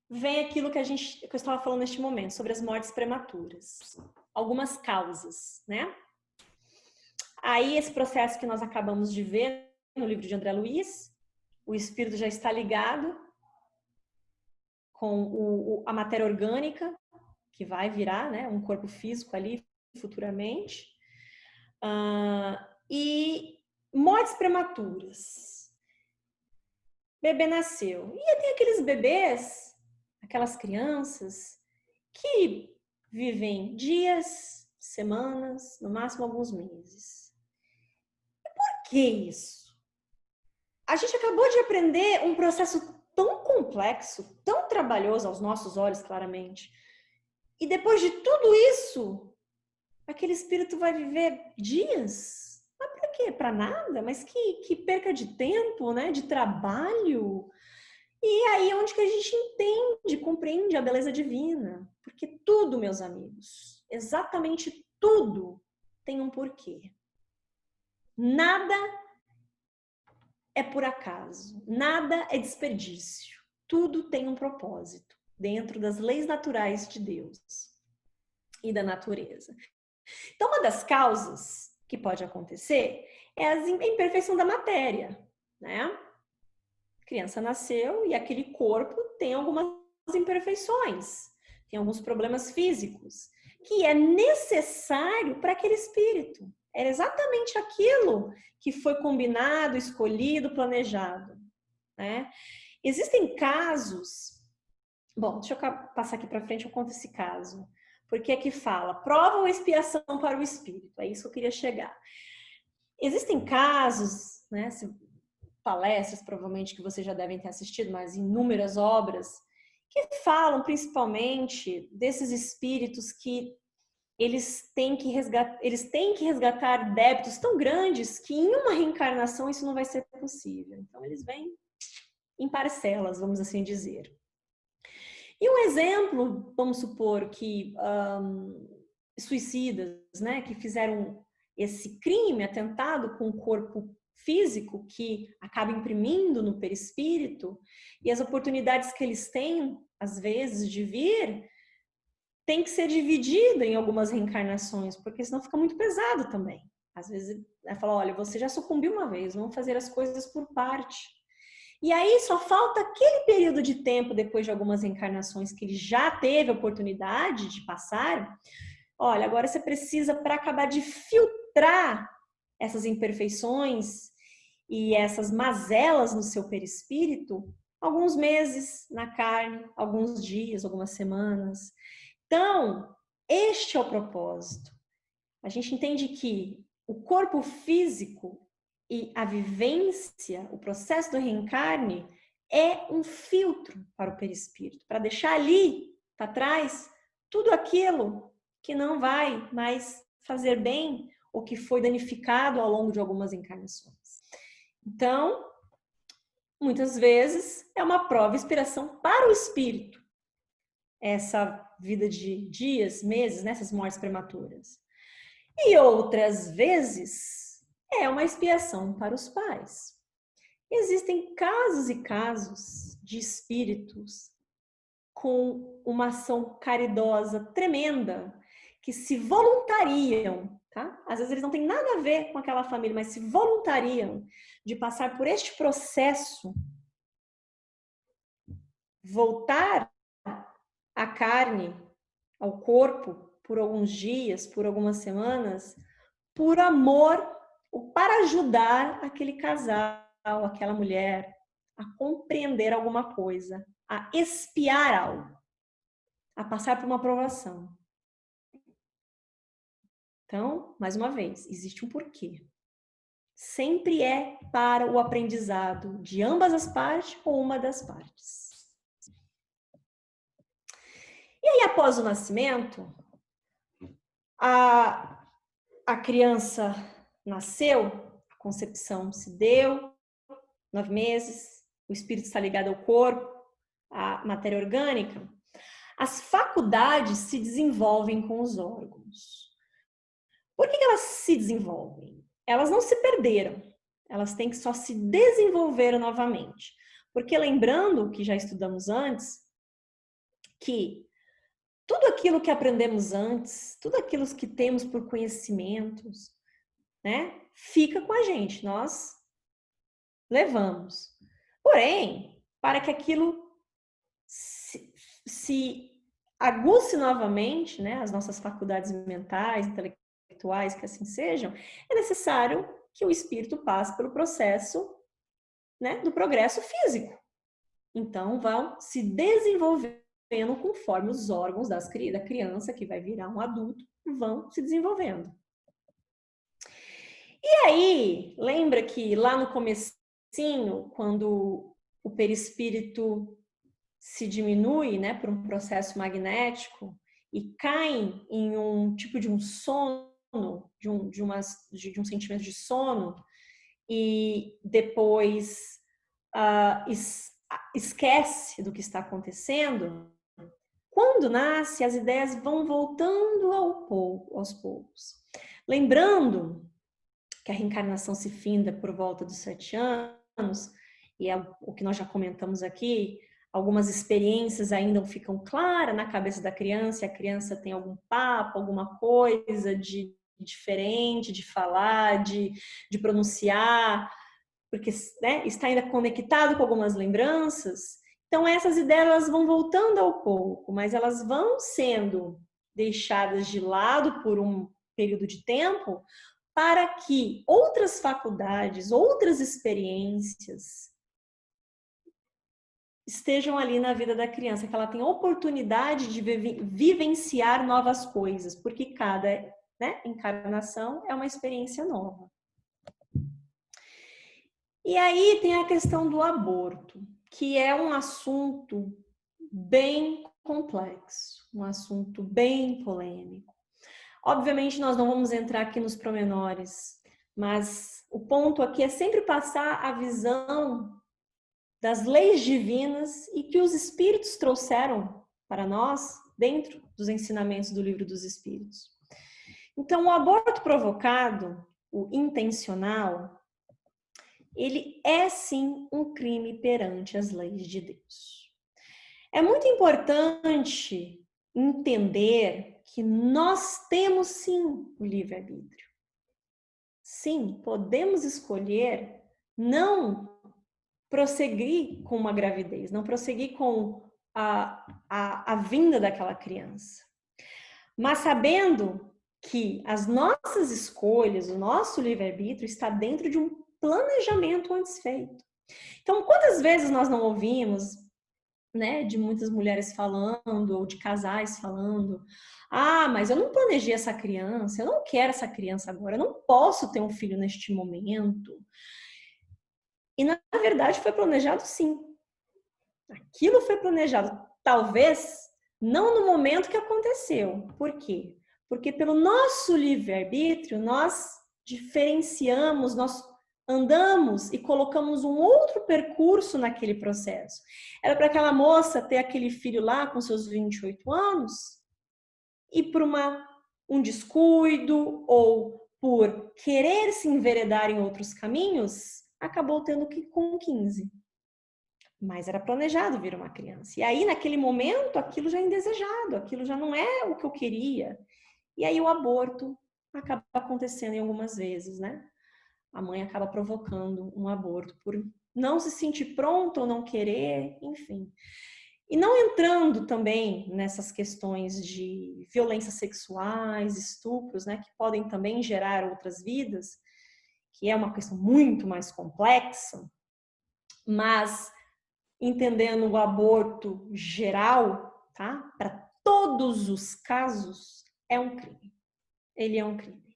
vem aquilo que eu estava falando neste momento, sobre as mortes prematuras. Algumas causas, né? Aí esse processo que nós acabamos de ver no livro de André Luiz, o espírito já está ligado com a matéria orgânica, que vai virar, né, um corpo físico ali futuramente. E mortes prematuras. Bebê nasceu. E tem aqueles bebês, aquelas crianças, que vivem dias, semanas, no máximo alguns meses. E por que isso? A gente acabou de aprender um processo tão complexo, tão trabalhoso aos nossos olhos, claramente. E depois de tudo isso, aquele espírito vai viver dias? Mas para quê? Para nada? Mas que perca de tempo, né? De trabalho. E aí é onde que a gente entende, compreende a beleza divina. Porque tudo, meus amigos, exatamente tudo tem um porquê. Nada é por acaso, nada é desperdício. Tudo tem um propósito dentro das leis naturais de Deus e da natureza. Então, uma das causas que pode acontecer é a imperfeição da matéria, né? A criança nasceu e aquele corpo tem algumas imperfeições, tem alguns problemas físicos, que é necessário para aquele espírito. Era exatamente aquilo que foi combinado, escolhido, planejado, né? Existem casos... Bom, deixa eu passar aqui para frente, eu conto esse caso. Porque aqui fala, prova ou expiação para o espírito. É isso que eu queria chegar. Existem casos, né, palestras provavelmente que vocês já devem ter assistido, mas inúmeras obras, que falam principalmente desses espíritos que eles têm que resgatar débitos tão grandes que em uma reencarnação isso não vai ser possível. Então eles vêm em parcelas, vamos assim dizer. E um exemplo, vamos supor que suicidas, né, que fizeram esse crime, atentado com o corpo físico, que acaba imprimindo no perispírito, e as oportunidades que eles têm, às vezes, de vir, tem que ser dividida em algumas reencarnações, porque senão fica muito pesado também. Às vezes, fala, olha, você já sucumbiu uma vez, vamos fazer as coisas por parte. E aí só falta aquele período de tempo, depois de algumas reencarnações, que ele já teve a oportunidade de passar. Olha, agora você precisa, para acabar de filtrar essas imperfeições e essas mazelas no seu perispírito, alguns meses na carne, alguns dias, algumas semanas. Então, este é o propósito. A gente entende que o corpo físico e a vivência, o processo do reencarne, é um filtro para o perispírito, para deixar ali, para trás, tudo aquilo que não vai mais fazer bem ou que foi danificado ao longo de algumas encarnações. Então, muitas vezes, é uma prova e inspiração para o espírito, essa vida de dias, meses, nessas mortes prematuras. E outras vezes, é uma expiação para os pais. Existem casos e casos de espíritos com uma ação caridosa tremenda, que se voluntariam, tá? Às vezes eles não têm nada a ver com aquela família, mas se voluntariam de passar por este processo, voltar à carne, ao corpo, por alguns dias, por algumas semanas, por amor ou para ajudar aquele casal, aquela mulher a compreender alguma coisa, a expiar algo, a passar por uma provação. Então, mais uma vez, existe um porquê. Sempre é para o aprendizado de ambas as partes ou uma das partes. E aí, após o nascimento, a criança nasceu, a concepção se deu, 9 meses, o espírito está ligado ao corpo, à matéria orgânica. As faculdades se desenvolvem com os órgãos. Por que elas se desenvolvem? Elas não se perderam, elas têm que só se desenvolver novamente. Porque lembrando que já estudamos antes, que tudo aquilo que aprendemos antes, tudo aquilo que temos por conhecimentos, né, fica com a gente, nós levamos. Porém, para que aquilo se aguce novamente, né, as nossas faculdades mentais, intelectuais, que assim sejam, é necessário que o espírito passe pelo processo, né, do progresso físico. Então, vão se desenvolvendo conforme os órgãos da criança, que vai virar um adulto, vão se desenvolvendo. E aí, lembra que lá no comecinho, quando o perispírito se diminui, né, por um processo magnético e cai em um tipo de um sono, de um sentimento de sono, e depois esquece do que está acontecendo, quando nasce, as ideias vão voltando aos poucos. Lembrando que a reencarnação se finda por volta dos 7 anos, e é o que nós já comentamos aqui, algumas experiências ainda não ficam claras na cabeça da criança, e a criança tem algum papo, alguma coisa de diferente de falar, de pronunciar, porque, né, está ainda conectado com algumas lembranças. Então essas ideias elas vão voltando ao pouco, mas elas vão sendo deixadas de lado por um período de tempo, para que outras faculdades, outras experiências estejam ali na vida da criança, que ela tenha oportunidade de vivenciar novas coisas, porque cada, né, encarnação é uma experiência nova. E aí tem a questão do aborto, que é um assunto bem complexo, um assunto bem polêmico. Obviamente nós não vamos entrar aqui nos pormenores, mas o ponto aqui é sempre passar a visão das leis divinas e que os espíritos trouxeram para nós dentro dos ensinamentos do Livro dos Espíritos. Então, o aborto provocado, o intencional, ele é sim um crime perante as leis de Deus. É muito importante entender que nós temos sim o livre-arbítrio. Sim, podemos escolher não prosseguir com uma gravidez, não prosseguir com a vinda daquela criança. Mas sabendo que as nossas escolhas, o nosso livre-arbítrio está dentro de um planejamento antes feito. Então, quantas vezes nós não ouvimos, né, de muitas mulheres falando, ou de casais falando, mas eu não planejei essa criança, eu não quero essa criança agora, eu não posso ter um filho neste momento. E na verdade foi planejado sim. Aquilo foi planejado, talvez não no momento que aconteceu. Por quê? Porque pelo nosso livre-arbítrio nós diferenciamos, nós andamos e colocamos um outro percurso naquele processo. Era para aquela moça ter aquele filho lá com seus 28 anos e por um descuido ou por querer se enveredar em outros caminhos, acabou tendo que ir com 15. Mas era planejado vir uma criança. E aí, naquele momento, aquilo já é indesejado, aquilo já não é o que eu queria. E aí o aborto acaba acontecendo em algumas vezes, né? A mãe acaba provocando um aborto por não se sentir pronta ou não querer, enfim. E não entrando também nessas questões de violências sexuais, estupros, né? Que podem também gerar outras vidas, que é uma questão muito mais complexa, mas entendendo o aborto geral, tá? Para todos os casos, é um crime. Ele é um crime.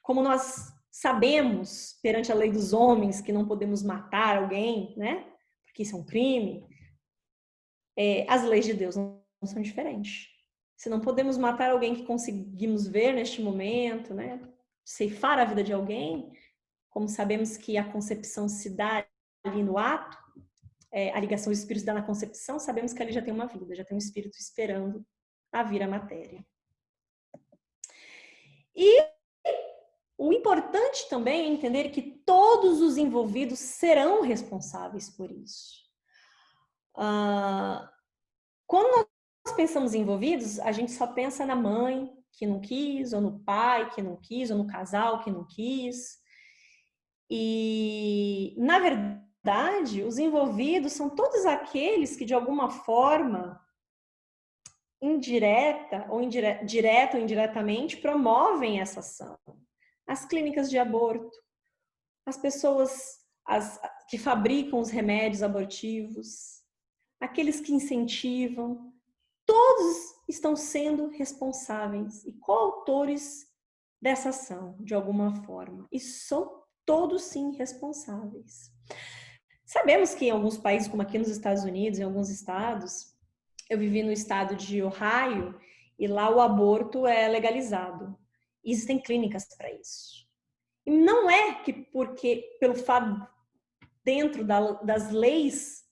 Como nós sabemos, perante a lei dos homens, que não podemos matar alguém, né? Porque isso é um crime, as leis de Deus não são diferentes. Se não podemos matar alguém que conseguimos ver neste momento, né? Ceifar a vida de alguém, como sabemos que a concepção se dá ali no ato, a ligação do espírito se dá na concepção, sabemos que ali já tem uma vida, já tem um espírito esperando a vir à matéria. E o importante também é entender que todos os envolvidos serão responsáveis por isso. Quando nós pensamos em envolvidos, a gente só pensa na mãe que não quis, ou no pai que não quis, ou no casal que não quis. E, na verdade, os envolvidos são todos aqueles que, de alguma forma, direta ou indiretamente, promovem essa ação. As clínicas de aborto, as pessoas que fabricam os remédios abortivos, aqueles que incentivam, todos estão sendo responsáveis e coautores dessa ação, de alguma forma. E são todos, sim, responsáveis. Sabemos que em alguns países, como aqui nos Estados Unidos, em alguns estados, eu vivi no estado de Ohio, e lá o aborto é legalizado. E existem clínicas para isso. E não é que porque, pelo fato, dentro das leis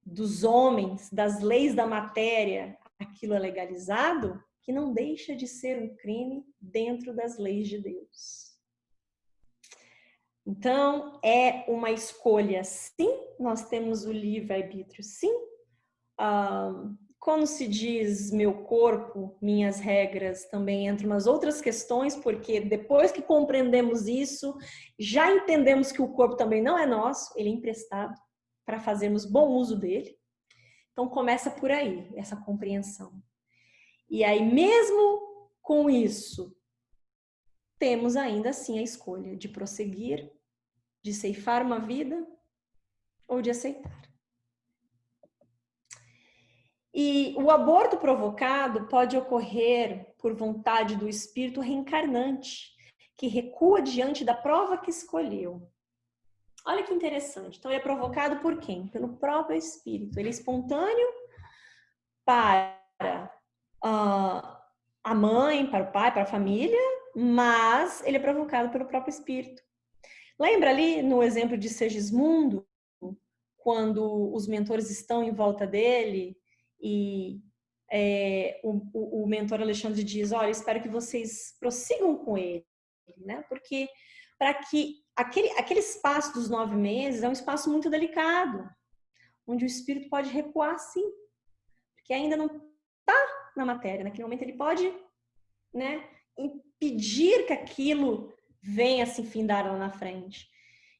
dos homens, das leis da matéria, aquilo é legalizado, que não deixa de ser um crime dentro das leis de Deus. Então, é uma escolha, sim, nós temos o livre-arbítrio, sim. Quando se diz meu corpo, minhas regras, também entram umas outras questões, porque depois que compreendemos isso, já entendemos que o corpo também não é nosso, ele é emprestado para fazermos bom uso dele. Então, começa por aí, essa compreensão. E aí, mesmo com isso, temos ainda assim a escolha de prosseguir, de ceifar uma vida ou de aceitar. E o aborto provocado pode ocorrer por vontade do espírito reencarnante, que recua diante da prova que escolheu. Olha que interessante. Então, ele é provocado por quem? Pelo próprio espírito. Ele é espontâneo para a mãe, para o pai, para a família, mas ele é provocado pelo próprio espírito. Lembra ali no exemplo de Segismundo, quando os mentores estão em volta dele e o mentor Alexandre diz, olha, espero que vocês prossigam com ele, né? Porque para que aquele espaço dos 9 meses é um espaço muito delicado, onde o espírito pode recuar sim, porque ainda não está na matéria. Naquele momento ele pode, né, impedir que aquilo venha se findar lá na frente.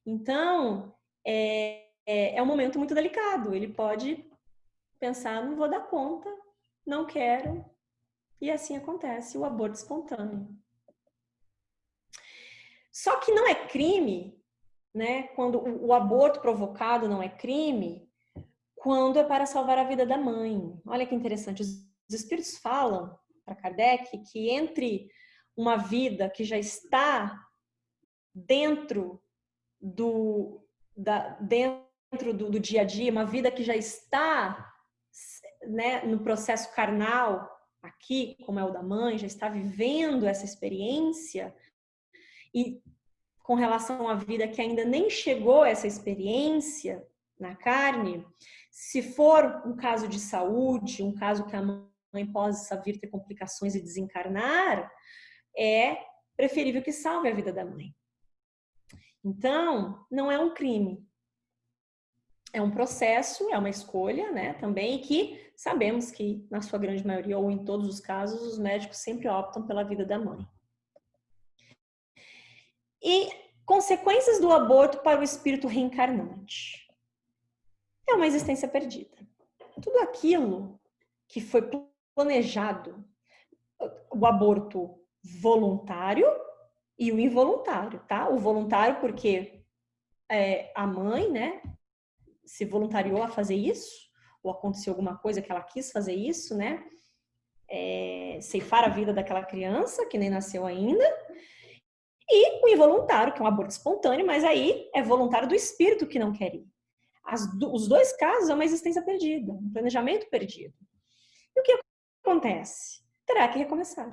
Então, é um momento muito delicado. Ele pode pensar, não vou dar conta, não quero, e assim acontece o aborto espontâneo. Só que não é crime, né? Quando o aborto provocado não é crime, quando é para salvar a vida da mãe. Olha que interessante. Os espíritos falam para Kardec que entre uma vida que já está dentro do dia a dia, uma vida que já está, né, no processo carnal aqui, como é o da mãe, já está vivendo essa experiência, e com relação à vida que ainda nem chegou a essa experiência na carne, se for um caso de saúde, um caso que a mãe possa vir ter complicações e desencarnar, é preferível que salve a vida da mãe. Então, não é um crime. É um processo, é uma escolha, né, também, que sabemos que, na sua grande maioria, ou em todos os casos, os médicos sempre optam pela vida da mãe. E consequências do aborto para o espírito reencarnante. É uma existência perdida. Tudo aquilo que foi planejado, o aborto voluntário e o involuntário, tá? O voluntário porque a mãe, né, se voluntariou a fazer isso, ou aconteceu alguma coisa que ela quis fazer isso, né? Ceifar a vida daquela criança que nem nasceu ainda. E o involuntário, que é um aborto espontâneo, mas aí é voluntário do espírito que não quer ir. Os dois casos é uma existência perdida, um planejamento perdido. E o que acontece? Terá que recomeçar.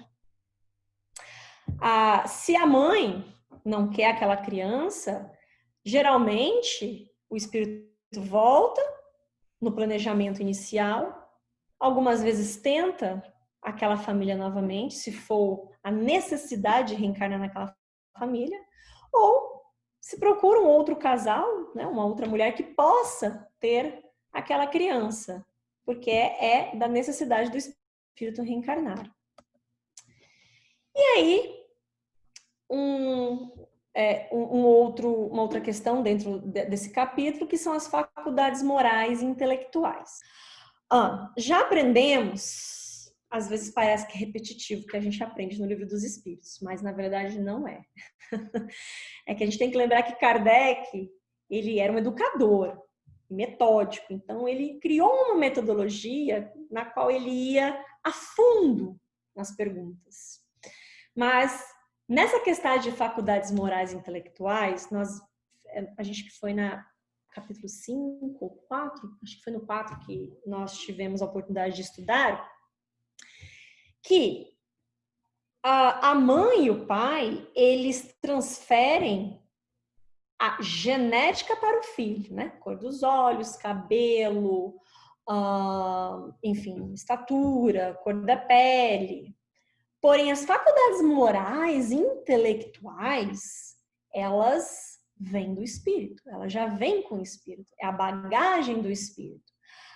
Se a mãe não quer aquela criança, geralmente o espírito volta no planejamento inicial, algumas vezes tenta aquela família novamente, se for a necessidade de reencarnar naquela família, ou se procura um outro casal, né, uma outra mulher que possa ter aquela criança, porque é da necessidade do espírito reencarnar. E aí, uma outra questão dentro desse capítulo, que são as faculdades morais e intelectuais. Já aprendemos, às vezes parece que é repetitivo que a gente aprende no Livro dos Espíritos, mas na verdade não é. É que a gente tem que lembrar que Kardec, ele era um educador metódico, então ele criou uma metodologia na qual ele ia a fundo nas perguntas. Mas nessa questão de faculdades morais e intelectuais, a gente que foi na capítulo 5 ou 4, acho que foi no 4 que nós tivemos a oportunidade de estudar, que a mãe e o pai, eles transferem a genética para o filho, né? Cor dos olhos, cabelo, enfim, estatura, cor da pele. Porém, as faculdades morais e intelectuais, elas vêm do espírito, elas já vêm com o espírito, é a bagagem do espírito.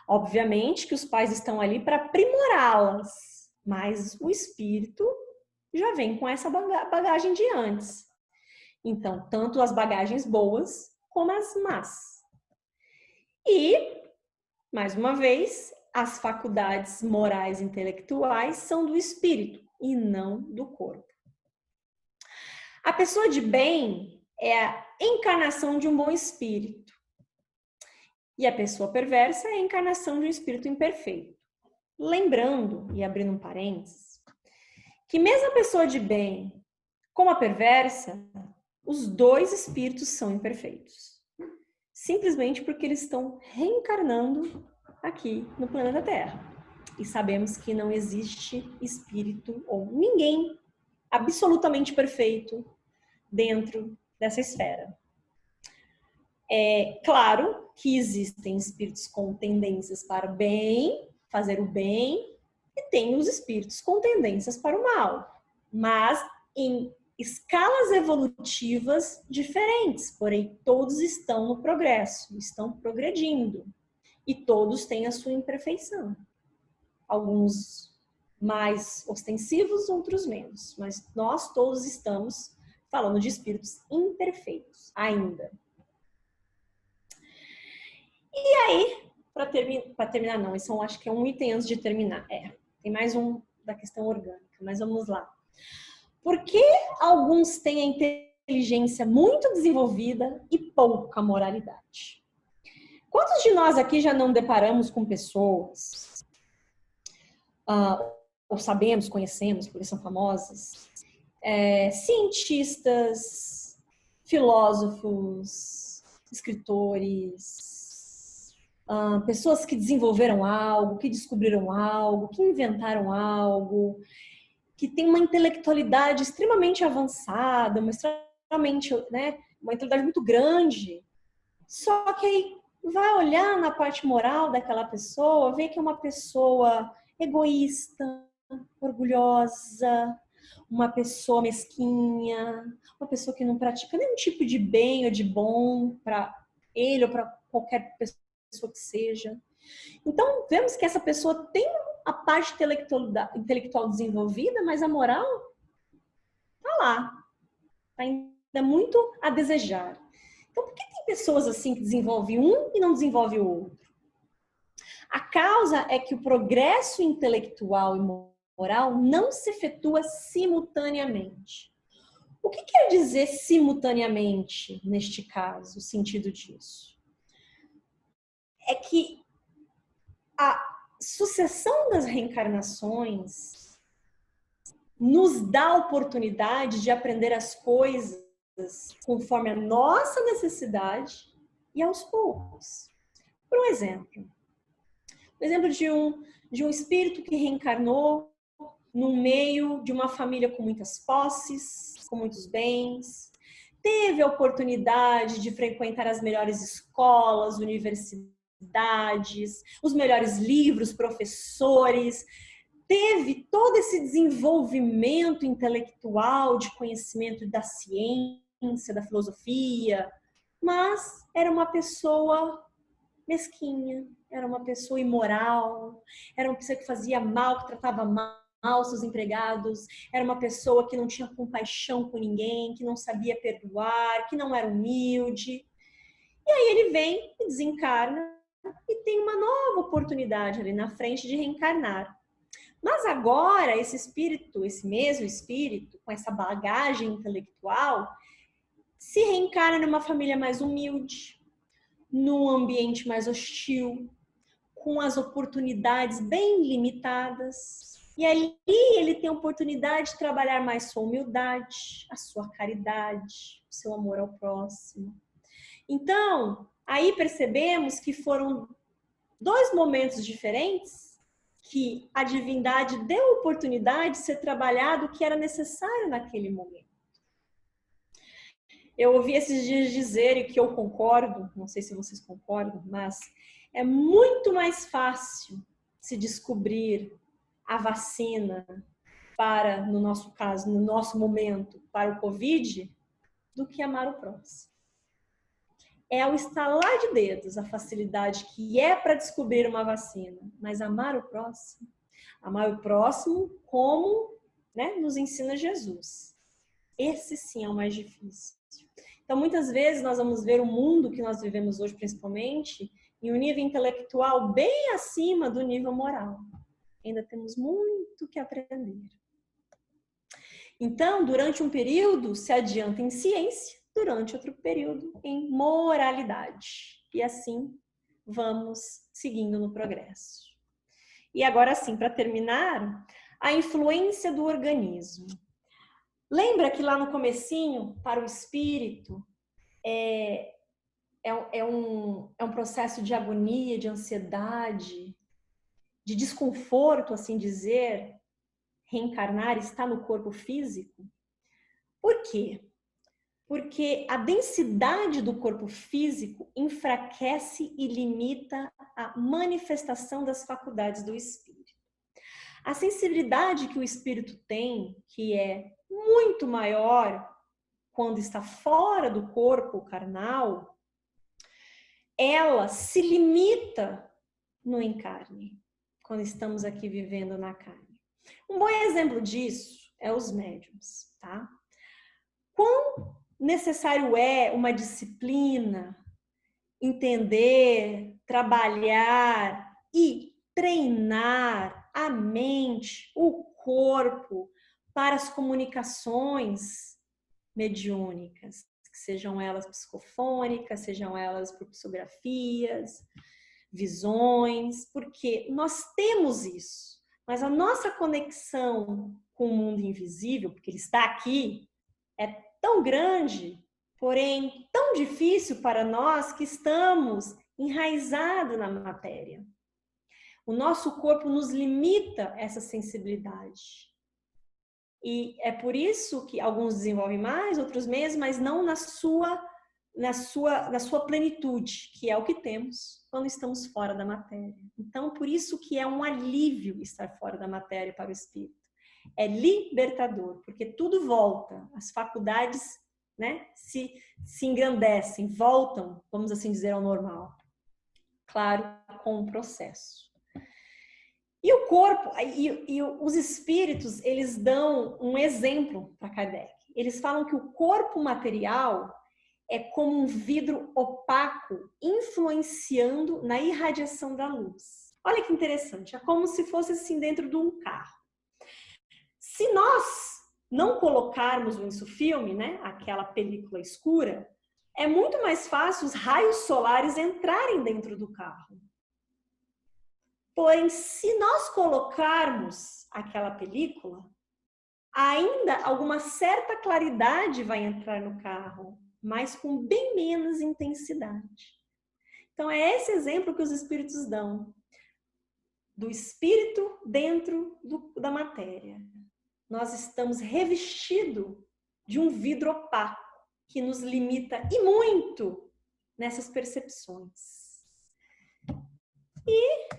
Obviamente que os pais estão ali para aprimorá-las, mas o espírito já vem com essa bagagem de antes. Então, tanto as bagagens boas como as más. E, mais uma vez, as faculdades morais e intelectuais são do espírito e não do corpo. A pessoa de bem é a encarnação de um bom espírito. E a pessoa perversa é a encarnação de um espírito imperfeito. Lembrando, e abrindo um parênteses, que mesmo a pessoa de bem como a perversa, os dois espíritos são imperfeitos. Simplesmente porque eles estão reencarnando aqui no planeta Terra. E sabemos que não existe espírito ou ninguém absolutamente perfeito dentro dessa esfera. É claro que existem espíritos com tendências para o bem, fazer o bem, e tem os espíritos com tendências para o mal, mas em escalas evolutivas diferentes, porém todos estão no progresso, estão progredindo, e todos têm a sua imperfeição. Alguns mais ostensivos, outros menos, mas nós todos estamos falando de espíritos imperfeitos ainda. E aí, para terminar, não, isso eu acho que é um item antes de terminar. Tem mais um da questão orgânica, mas vamos lá. Por que alguns têm a inteligência muito desenvolvida e pouca moralidade? Quantos de nós aqui já não deparamos com pessoas, ou sabemos, conhecemos, porque são famosas, cientistas, filósofos, escritores, pessoas que desenvolveram algo, que descobriram algo, que inventaram algo, que têm uma intelectualidade extremamente avançada, uma intelectualidade muito grande. Só que aí vai olhar na parte moral daquela pessoa, vê que é uma pessoa egoísta, orgulhosa, uma pessoa mesquinha, uma pessoa que não pratica nenhum tipo de bem ou de bom para ele ou para qualquer pessoa que seja. Então, vemos que essa pessoa tem a parte intelectual desenvolvida, mas a moral tá lá. Tá ainda muito a desejar. Então, por que tem pessoas assim que desenvolvem um e não desenvolve o outro? A causa é que o progresso intelectual e moral não se efetua simultaneamente. O que quer dizer simultaneamente, neste caso, o sentido disso? É que a sucessão das reencarnações nos dá a oportunidade de aprender as coisas conforme a nossa necessidade e aos poucos. Por um exemplo de um espírito que reencarnou no meio de uma família com muitas posses, com muitos bens, teve a oportunidade de frequentar as melhores escolas, universidades, os melhores livros, professores, teve todo esse desenvolvimento intelectual de conhecimento da ciência, da filosofia, mas era uma pessoa mesquinha, era uma pessoa imoral, era uma pessoa que fazia mal, que tratava mal seus empregados, era uma pessoa que não tinha compaixão com ninguém, que não sabia perdoar, que não era humilde. E aí ele vem e desencarna e tem uma nova oportunidade ali na frente de reencarnar. Mas agora esse espírito, esse mesmo espírito, com essa bagagem intelectual, se reencarna numa família mais humilde, num ambiente mais hostil, com as oportunidades bem limitadas. E ali ele tem a oportunidade de trabalhar mais sua humildade, a sua caridade, o seu amor ao próximo. Então, aí percebemos que foram dois momentos diferentes que a divindade deu oportunidade de ser trabalhado o que era necessário naquele momento. Eu ouvi esses dias dizerem que eu concordo, não sei se vocês concordam, mas é muito mais fácil se descobrir a vacina para, no nosso caso, no nosso momento, para o Covid, do que amar o próximo. É ao estalar de dedos a facilidade que é para descobrir uma vacina, mas amar o próximo como, né, nos ensina Jesus. Esse sim é o mais difícil. Então, muitas vezes nós vamos ver o mundo que nós vivemos hoje, principalmente, em um nível intelectual bem acima do nível moral. Ainda temos muito que aprender. Então, durante um período, se adianta em ciência, durante outro período, em moralidade. E assim vamos seguindo no progresso. E agora sim, para terminar, a influência do organismo. Lembra que lá no comecinho, para o espírito, é um processo de agonia, de ansiedade, de desconforto, assim dizer, reencarnar, estar no corpo físico? Por quê? Porque a densidade do corpo físico enfraquece e limita a manifestação das faculdades do espírito. A sensibilidade que o espírito tem, que é muito maior quando está fora do corpo carnal, ela se limita no encarne, quando estamos aqui vivendo na carne. Um bom exemplo disso é os médiuns, tá? Quão necessário é uma disciplina, entender, trabalhar e treinar a mente, o corpo para as comunicações mediúnicas, que sejam elas psicofônicas, sejam elas por psicografias, visões, porque nós temos isso, mas a nossa conexão com o mundo invisível, porque ele está aqui, é tão grande, porém tão difícil para nós que estamos enraizados na matéria. O nosso corpo nos limita essa sensibilidade. E é por isso que alguns desenvolvem mais, outros menos, mas não na sua plenitude, que é o que temos quando estamos fora da matéria. Então, por isso que é um alívio estar fora da matéria para o espírito. É libertador, porque tudo volta, as faculdades, né, se engrandecem, voltam, vamos assim dizer, ao normal. Claro, com um processo. E o corpo, e os espíritos, eles dão um exemplo para Kardec. Eles falam que o corpo material é como um vidro opaco influenciando na irradiação da luz. Olha que interessante, é como se fosse assim dentro de um carro. Se nós não colocarmos o insufilme, né, aquela película escura, é muito mais fácil os raios solares entrarem dentro do carro. Porém, se nós colocarmos aquela película, ainda alguma certa claridade vai entrar no carro, mas com bem menos intensidade. Então, é esse exemplo que os espíritos dão, do espírito dentro da matéria. Nós estamos revestidos de um vidro opaco que nos limita e muito nessas percepções. E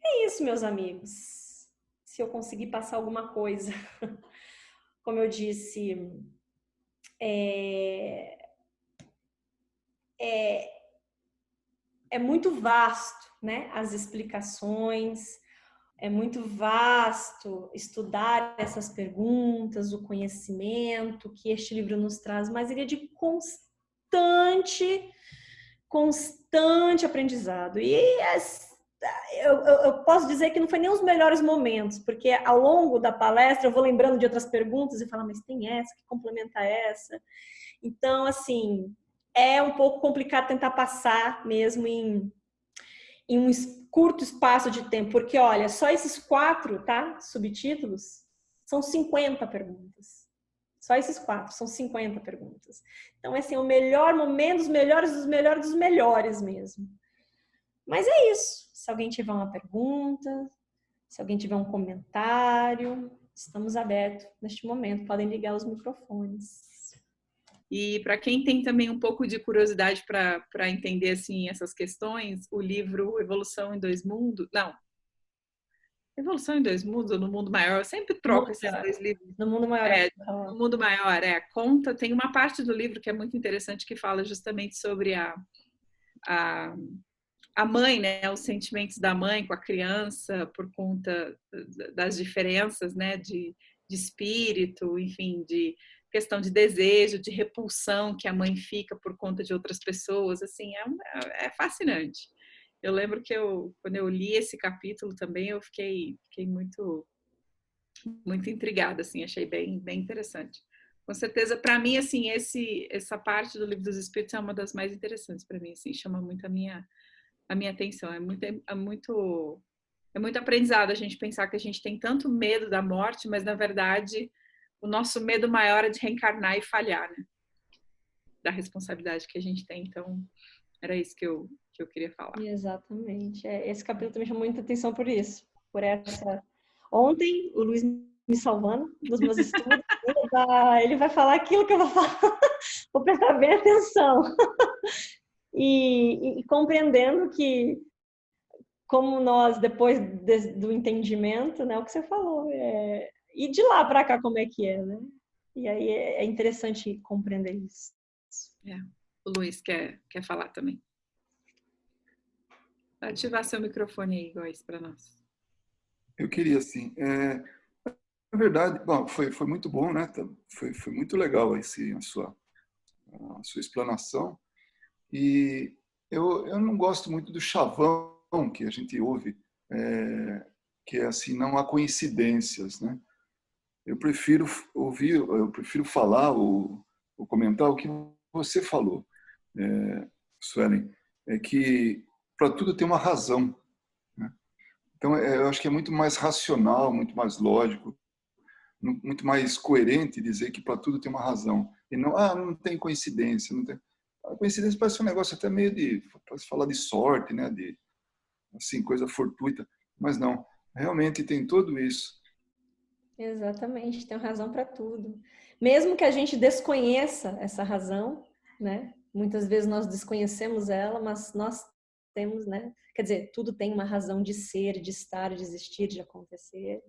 é isso, meus amigos. Se eu conseguir passar alguma coisa, como eu disse, é muito vasto, né? As explicações, é muito vasto estudar essas perguntas, o conhecimento que este livro nos traz, mas ele é de constante aprendizado. E eu posso dizer que não foi nem os melhores momentos, porque ao longo da palestra eu vou lembrando de outras perguntas e falo, mas tem essa que complementa essa. Então, assim, é um pouco complicado tentar passar mesmo em um curto espaço de tempo, porque, olha, só esses 4, tá? Subtítulos, são 50 perguntas. Só esses 4, são 50 perguntas. Então, assim, é o melhor momento, os melhores dos melhores dos melhores mesmo. Mas é isso. Se alguém tiver uma pergunta, se alguém tiver um comentário, estamos abertos neste momento. Podem ligar os microfones. E para quem tem também um pouco de curiosidade para entender assim essas questões, o livro Evolução em Dois Mundos, não, Evolução em Dois Mundos ou No Mundo Maior, eu sempre troco esses dois livros. No Mundo Maior. No Mundo Maior, conta, tem uma parte do livro que é muito interessante que fala justamente sobre a mãe, né, os sentimentos da mãe com a criança por conta das diferenças, né, de espírito, enfim, de questão de desejo, de repulsão que a mãe fica por conta de outras pessoas, assim, é fascinante. Eu lembro que quando eu li esse capítulo também, eu fiquei muito muito intrigada, assim, achei bem interessante. Com certeza, para mim, assim, essa parte do Livro dos Espíritos é uma das mais interessantes para mim, assim, chama muito a minha atenção. É muito aprendizado a gente pensar que a gente tem tanto medo da morte, mas na verdade o nosso medo maior é de reencarnar e falhar, né? Da responsabilidade que a gente tem. Então, era isso que eu queria falar. Exatamente. Esse capítulo também chamou muita atenção por isso. Por essa. Ontem, o Luiz me salvando dos meus estudos. Ele vai falar aquilo que eu vou falar. Vou prestar bem atenção. E compreendendo que, como nós, depois do entendimento, né, o que você falou, e de lá para cá como é que é, né? E aí é interessante compreender isso. O Luiz quer falar também. Ativar seu microfone aí, Góis, para nós. Eu queria, sim. Na verdade, bom, foi muito bom, né? Foi muito legal a sua explanação. E eu não gosto muito do chavão que a gente ouve, que é assim, não há coincidências, né? Eu prefiro falar ou comentar o que você falou, Suelen, é que para tudo tem uma razão, né? Então, eu acho que é muito mais racional, muito mais lógico, muito mais coerente dizer que para tudo tem uma razão. E não tem coincidência. Não tem... A coincidência parece um negócio até meio pode falar de sorte, né? De assim, coisa fortuita. Mas não, realmente tem tudo isso. Exatamente, tem razão para tudo. Mesmo que a gente desconheça essa razão, né? Muitas vezes nós desconhecemos ela, mas nós temos, né? Quer dizer, tudo tem uma razão de ser, de estar, de existir, de acontecer.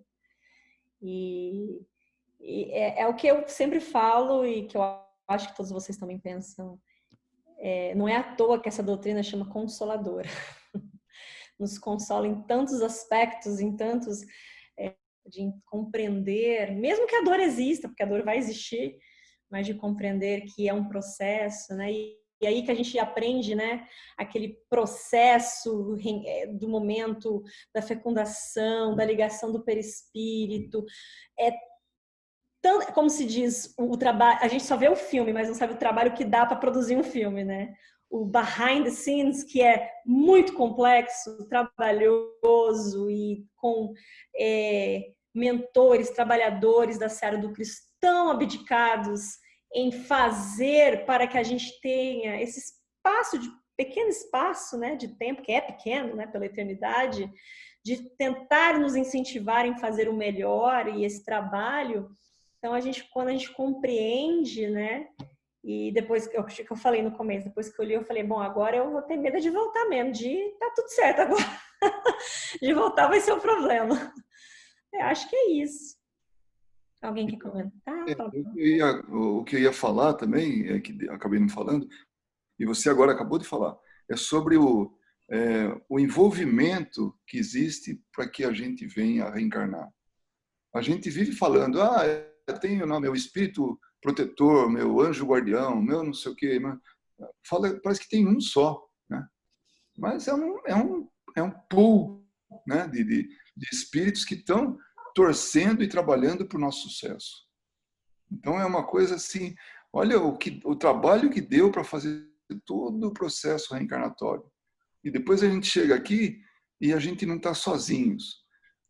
E é o que eu sempre falo e que eu acho que todos vocês também pensam. Não é à toa que essa doutrina chama consoladora. Nos consola em tantos aspectos, em tantos... de compreender, mesmo que a dor exista, porque a dor vai existir, mas de compreender que é um processo, né? E aí que a gente aprende, né? Aquele processo do momento da fecundação, da ligação do perispírito. Como se diz, o trabalho, a gente só vê o filme, mas não sabe o trabalho que dá para produzir um filme, né? O behind the scenes, que é muito complexo, trabalhoso e com mentores, trabalhadores da seara do Cristo tão abdicados em fazer para que a gente tenha esse espaço, pequeno espaço, né, de tempo, que é pequeno, né, pela eternidade, de tentar nos incentivar em fazer o melhor e esse trabalho. Então, quando a gente compreende, né, e depois que eu falei no começo, depois que eu li, eu falei, bom, agora eu vou ter medo de voltar mesmo, tá tudo certo agora. De voltar vai ser o problema. Acho que é isso. Alguém quer comentar? O que eu ia falar também, que acabei não falando, e você agora acabou de falar, é sobre o envolvimento que existe para que a gente venha a reencarnar. A gente vive falando, eu tenho meu espírito protetor, meu anjo guardião, meu não sei o quê. Parece que tem um só, né? Mas é um pool, né, de espíritos que estão torcendo e trabalhando para o nosso sucesso. Então é uma coisa assim, olha o trabalho que deu para fazer todo o processo reencarnatório. E depois a gente chega aqui e a gente não está sozinhos.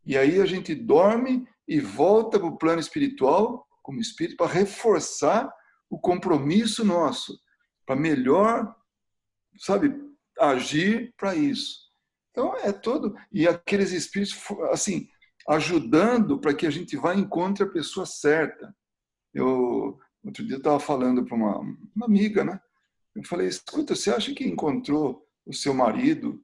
E aí a gente dorme e volta para o plano espiritual, como espírito, para reforçar o compromisso nosso, para melhor, sabe, agir para isso. Então é todo... E aqueles espíritos, assim, ajudando para que a gente vá e encontre a pessoa certa. Outro dia eu estava falando para uma amiga, né? Eu falei, escuta, você acha que encontrou o seu marido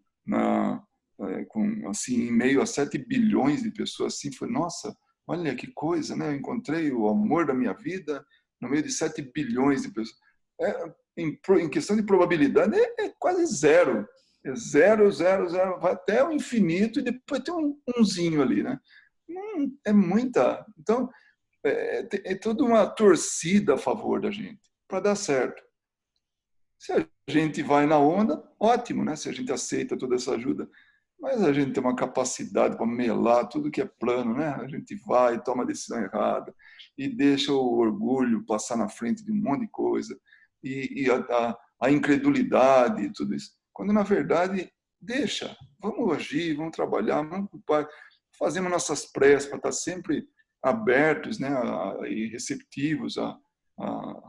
assim, em meio a 7 bilhões de pessoas? Assim, foi, nossa, olha que coisa, né? Eu encontrei o amor da minha vida no meio de 7 bilhões de pessoas. Em questão de probabilidade, é quase zero. É zero, zero, zero, vai até o infinito e depois tem um umzinho ali, né? É muita. Então, é toda uma torcida a favor da gente, para dar certo. Se a gente vai na onda, ótimo, né? Se a gente aceita toda essa ajuda. Mas a gente tem uma capacidade para melar tudo que é plano, né? A gente vai, toma a decisão errada e deixa o orgulho passar na frente de um monte de coisa e a incredulidade e tudo isso. Quando, na verdade, deixa, vamos agir, vamos trabalhar, vamos ocupar, fazemos nossas preces para estar sempre abertos, né, e receptivos a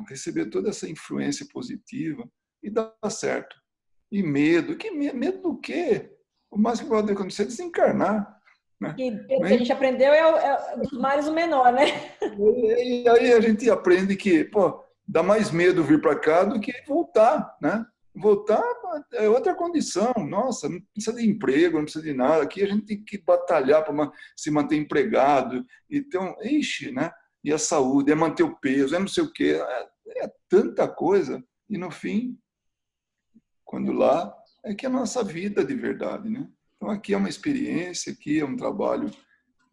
receber toda essa influência positiva e dar certo. E medo, medo do quê? O máximo que pode acontecer é desencarnar. Né? E pelo que a gente aprendeu é dos males o menor, né? E aí a gente aprende que, pô, dá mais medo vir para cá do que voltar, né? Voltar é outra condição. Nossa, não precisa de emprego, não precisa de nada. Aqui a gente tem que batalhar para se manter empregado. Então, ixi, né? E a saúde, é manter o peso, é não sei o quê. É tanta coisa. E no fim, quando lá, é que é a nossa vida de verdade, né? Então aqui é uma experiência, aqui é um trabalho que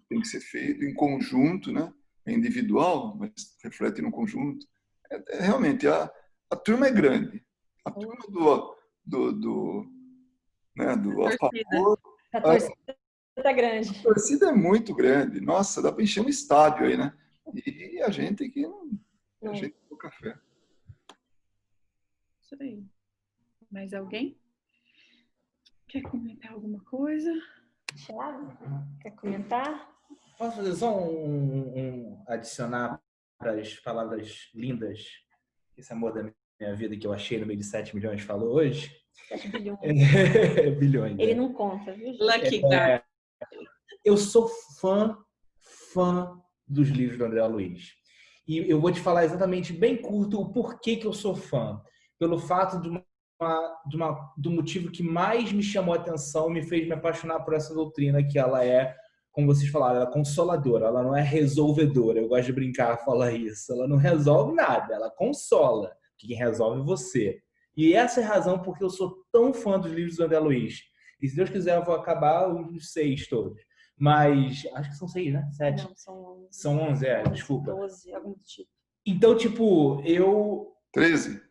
tem que ser feito em conjunto, né? É individual, mas reflete no conjunto. Realmente, a turma é grande. A turma do a favor, A torcida tá grande. a torcida é muito grande. Nossa, dá para encher um estádio aí, né? E a gente aqui a gente toma café. Isso aí. Mais alguém? Quer comentar alguma coisa? Thiago, quer comentar? Posso fazer só adicionar para as palavras lindas que esse amor da minha vida que eu achei no meio de 7 milhões falou hoje? 7 bilhões. Bilhões. Ele não conta, viu, gente? Lucky guy. Eu sou fã dos livros do André Luiz. E eu vou te falar exatamente bem curto o porquê que eu sou fã. Pelo fato do motivo que mais me chamou a atenção, me fez me apaixonar por essa doutrina, que ela é, como vocês falaram, ela é consoladora, ela não é resolvedora. Eu gosto de brincar, falar isso. Ela não resolve nada, ela consola. Quem resolve é você. E essa é a razão porque eu sou tão fã dos livros do André Luiz. E se Deus quiser, eu vou acabar os 6 todos. Mas, acho que são 6, né? 7? Não, são 11. São 11, desculpa. 12, algum do tipo. Então, tipo, eu... 13.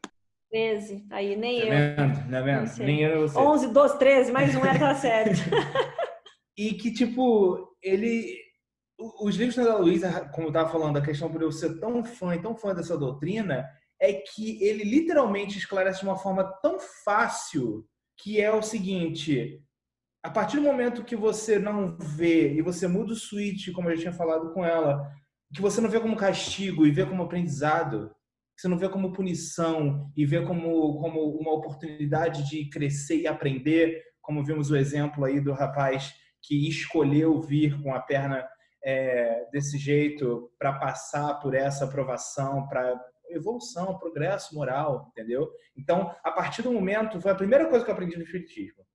13, aí nem eu. Tá vendo? Nem eu, você. 11, 12, 13, mais um era, tá certo. E que, tipo, os livros da Luísa, como eu estava falando, a questão por eu ser tão fã dessa doutrina, é que ele literalmente esclarece de uma forma tão fácil, que é o seguinte: a partir do momento que você não vê, e você muda o switch, como eu já tinha falado com ela, que você não vê como castigo e vê como aprendizado, que você não vê como punição e vê como uma oportunidade de crescer e aprender, como vimos o exemplo aí do rapaz que escolheu vir com a perna desse jeito para passar por essa aprovação, para evolução, progresso moral, entendeu? Então, a partir do momento, foi a primeira coisa que eu aprendi no Espiritismo.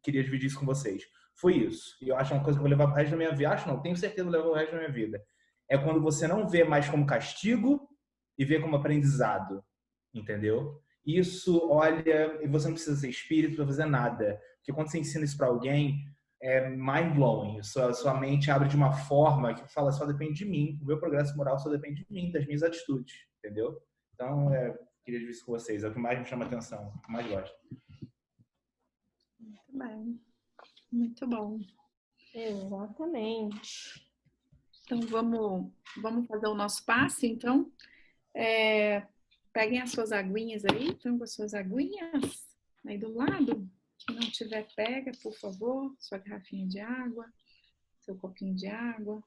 Queria dividir isso com vocês. Foi isso. E eu acho uma coisa que eu vou levar pro resto da minha vida. Acho não, tenho certeza que vou levar o resto da minha vida. É quando você não vê mais como castigo e vê como aprendizado. Entendeu? Isso, olha, e você não precisa ser espírito para fazer nada. Porque quando você ensina isso para alguém, é mind-blowing. Sua mente abre de uma forma que fala, só depende de mim. O meu progresso moral só depende de mim, das minhas atitudes. Entendeu? Então, queria dividir isso com vocês. É o que mais me chama a atenção. O que mais gosto. Muito bem. Muito bom. Exatamente. Então, vamos fazer o nosso passe, então. Peguem as suas aguinhas aí. Estão com as suas aguinhas aí do lado. Quem não tiver, pega, por favor. Sua garrafinha de água. Seu copinho de água.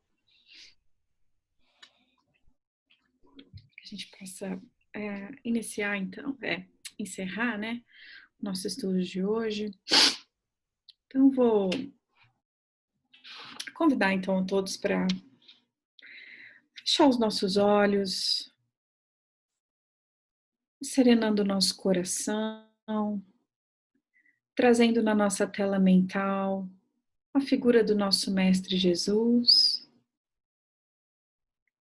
Que a gente possa iniciar, então. Encerrar, né? Nosso estudo de hoje. Então, vou convidar, então, a todos para fechar os nossos olhos, serenando o nosso coração, trazendo na nossa tela mental a figura do nosso Mestre Jesus,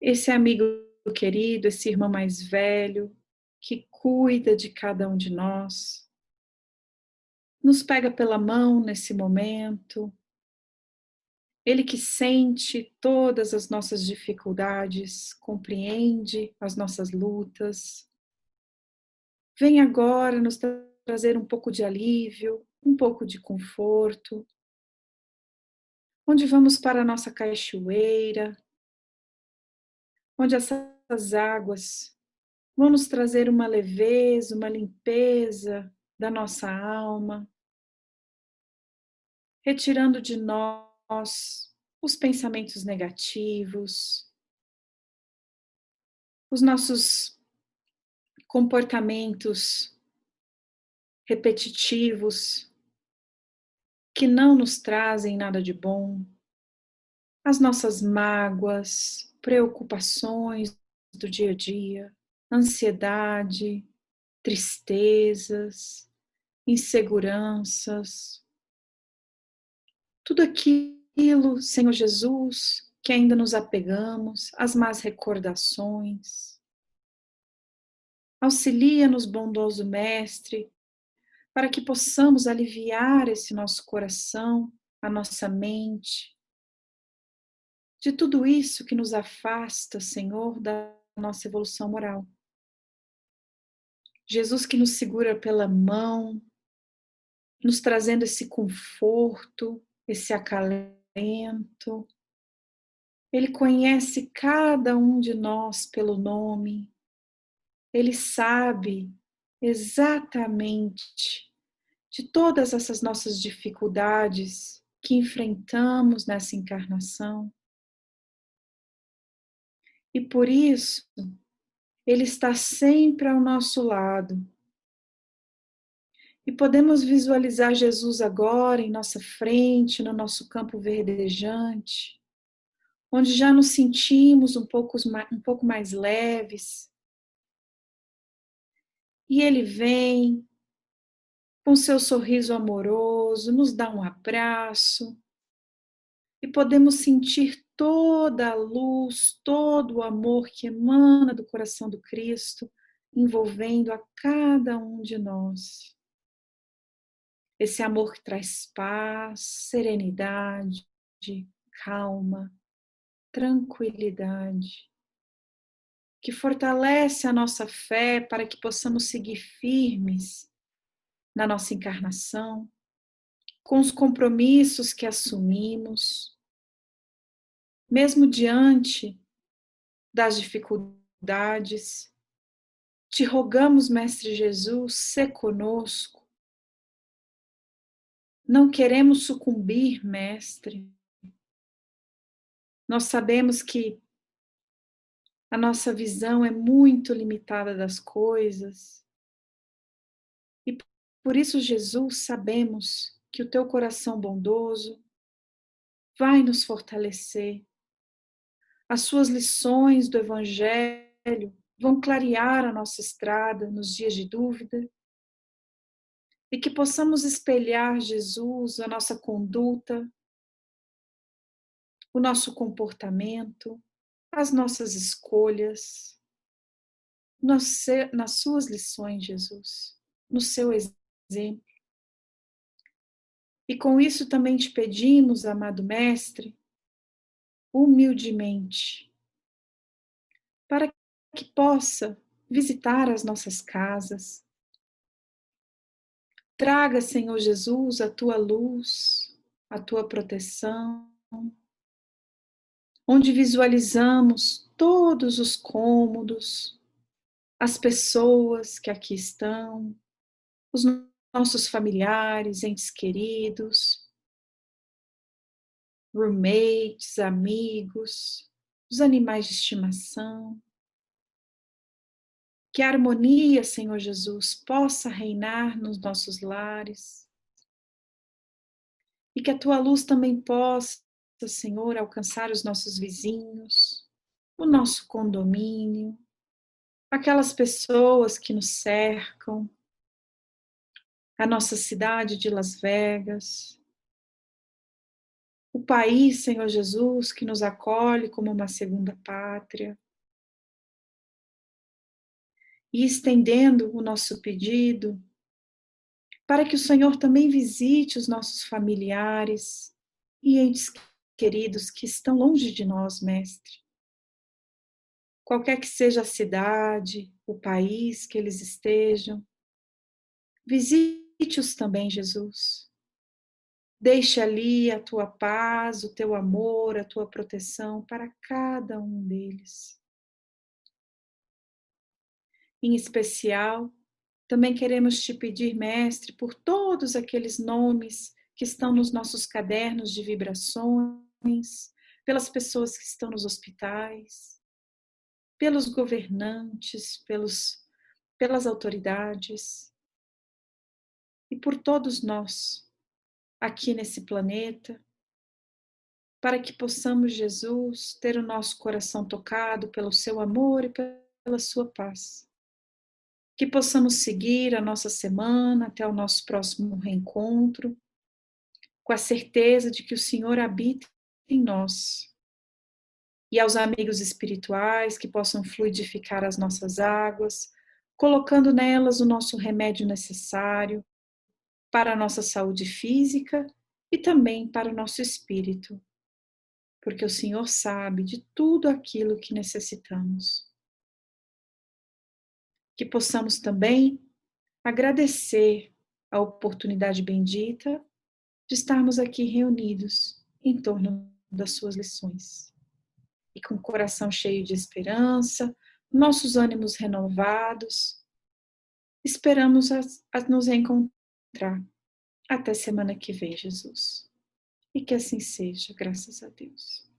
esse amigo querido, esse irmão mais velho, que cuida de cada um de nós, nos pega pela mão nesse momento, ele que sente todas as nossas dificuldades, compreende as nossas lutas, vem agora nos trazer um pouco de alívio, um pouco de conforto, onde vamos para a nossa cachoeira, onde essas águas vão nos trazer uma leveza, uma limpeza da nossa alma, retirando de nós os pensamentos negativos, os nossos comportamentos repetitivos que não nos trazem nada de bom, as nossas mágoas, preocupações do dia a dia, ansiedade, tristezas, inseguranças, tudo aquilo, Senhor Jesus, que ainda nos apegamos, as más recordações. Auxilia-nos, bondoso Mestre, para que possamos aliviar esse nosso coração, a nossa mente, de tudo isso que nos afasta, Senhor, da nossa evolução moral. Jesus que nos segura pela mão, nos trazendo esse conforto, esse acalento. Ele conhece cada um de nós pelo nome. Ele sabe exatamente de todas essas nossas dificuldades que enfrentamos nessa encarnação. E por isso, Ele está sempre ao nosso lado. E podemos visualizar Jesus agora em nossa frente, no nosso campo verdejante, onde já nos sentimos um pouco mais leves. E Ele vem com seu sorriso amoroso, nos dá um abraço e podemos sentir toda a luz, todo o amor que emana do coração do Cristo, envolvendo a cada um de nós. Esse amor que traz paz, serenidade, calma, tranquilidade, que fortalece a nossa fé para que possamos seguir firmes na nossa encarnação, com os compromissos que assumimos, mesmo diante das dificuldades. Te rogamos, Mestre Jesus, sê conosco. Não queremos sucumbir, Mestre. Nós sabemos que a nossa visão é muito limitada das coisas. E por isso, Jesus, sabemos que o teu coração bondoso vai nos fortalecer. As suas lições do Evangelho vão clarear a nossa estrada nos dias de dúvida. E que possamos espelhar, Jesus, a nossa conduta, o nosso comportamento, as nossas escolhas, nas suas lições, Jesus, no seu exemplo. E com isso também te pedimos, amado Mestre, humildemente, para que possa visitar as nossas casas. Traga, Senhor Jesus, a tua luz, a tua proteção, onde visualizamos todos os cômodos, as pessoas que aqui estão, os nossos familiares, entes queridos, roommates, amigos, os animais de estimação. Que a harmonia, Senhor Jesus, possa reinar nos nossos lares. E que a tua luz também possa, Senhor, alcançar os nossos vizinhos, o nosso condomínio, aquelas pessoas que nos cercam, a nossa cidade de Las Vegas, o país, Senhor Jesus, que nos acolhe como uma segunda pátria. E estendendo o nosso pedido, para que o Senhor também visite os nossos familiares e entes queridos que estão longe de nós, Mestre. Qualquer que seja a cidade, o país que eles estejam, visite Visite-os também, Jesus. Deixa ali a tua paz, o teu amor, a tua proteção para cada um deles. Em especial, também queremos te pedir, Mestre, por todos aqueles nomes que estão nos nossos cadernos de vibrações, pelas pessoas que estão nos hospitais, pelos governantes, pelas autoridades e por todos nós aqui nesse planeta, para que possamos, Jesus, ter o nosso coração tocado pelo seu amor e pela sua paz. Que possamos seguir a nossa semana até o nosso próximo reencontro, com a certeza de que o Senhor habita em nós. E aos amigos espirituais que possam fluidificar as nossas águas, colocando nelas o nosso remédio necessário para a nossa saúde física e também para o nosso espírito, porque o Senhor sabe de tudo aquilo que necessitamos. Que possamos também agradecer a oportunidade bendita de estarmos aqui reunidos em torno das suas lições. E com o coração cheio de esperança, nossos ânimos renovados, esperamos a nos reencontrar. Até semana que vem, Jesus. E que assim seja, graças a Deus.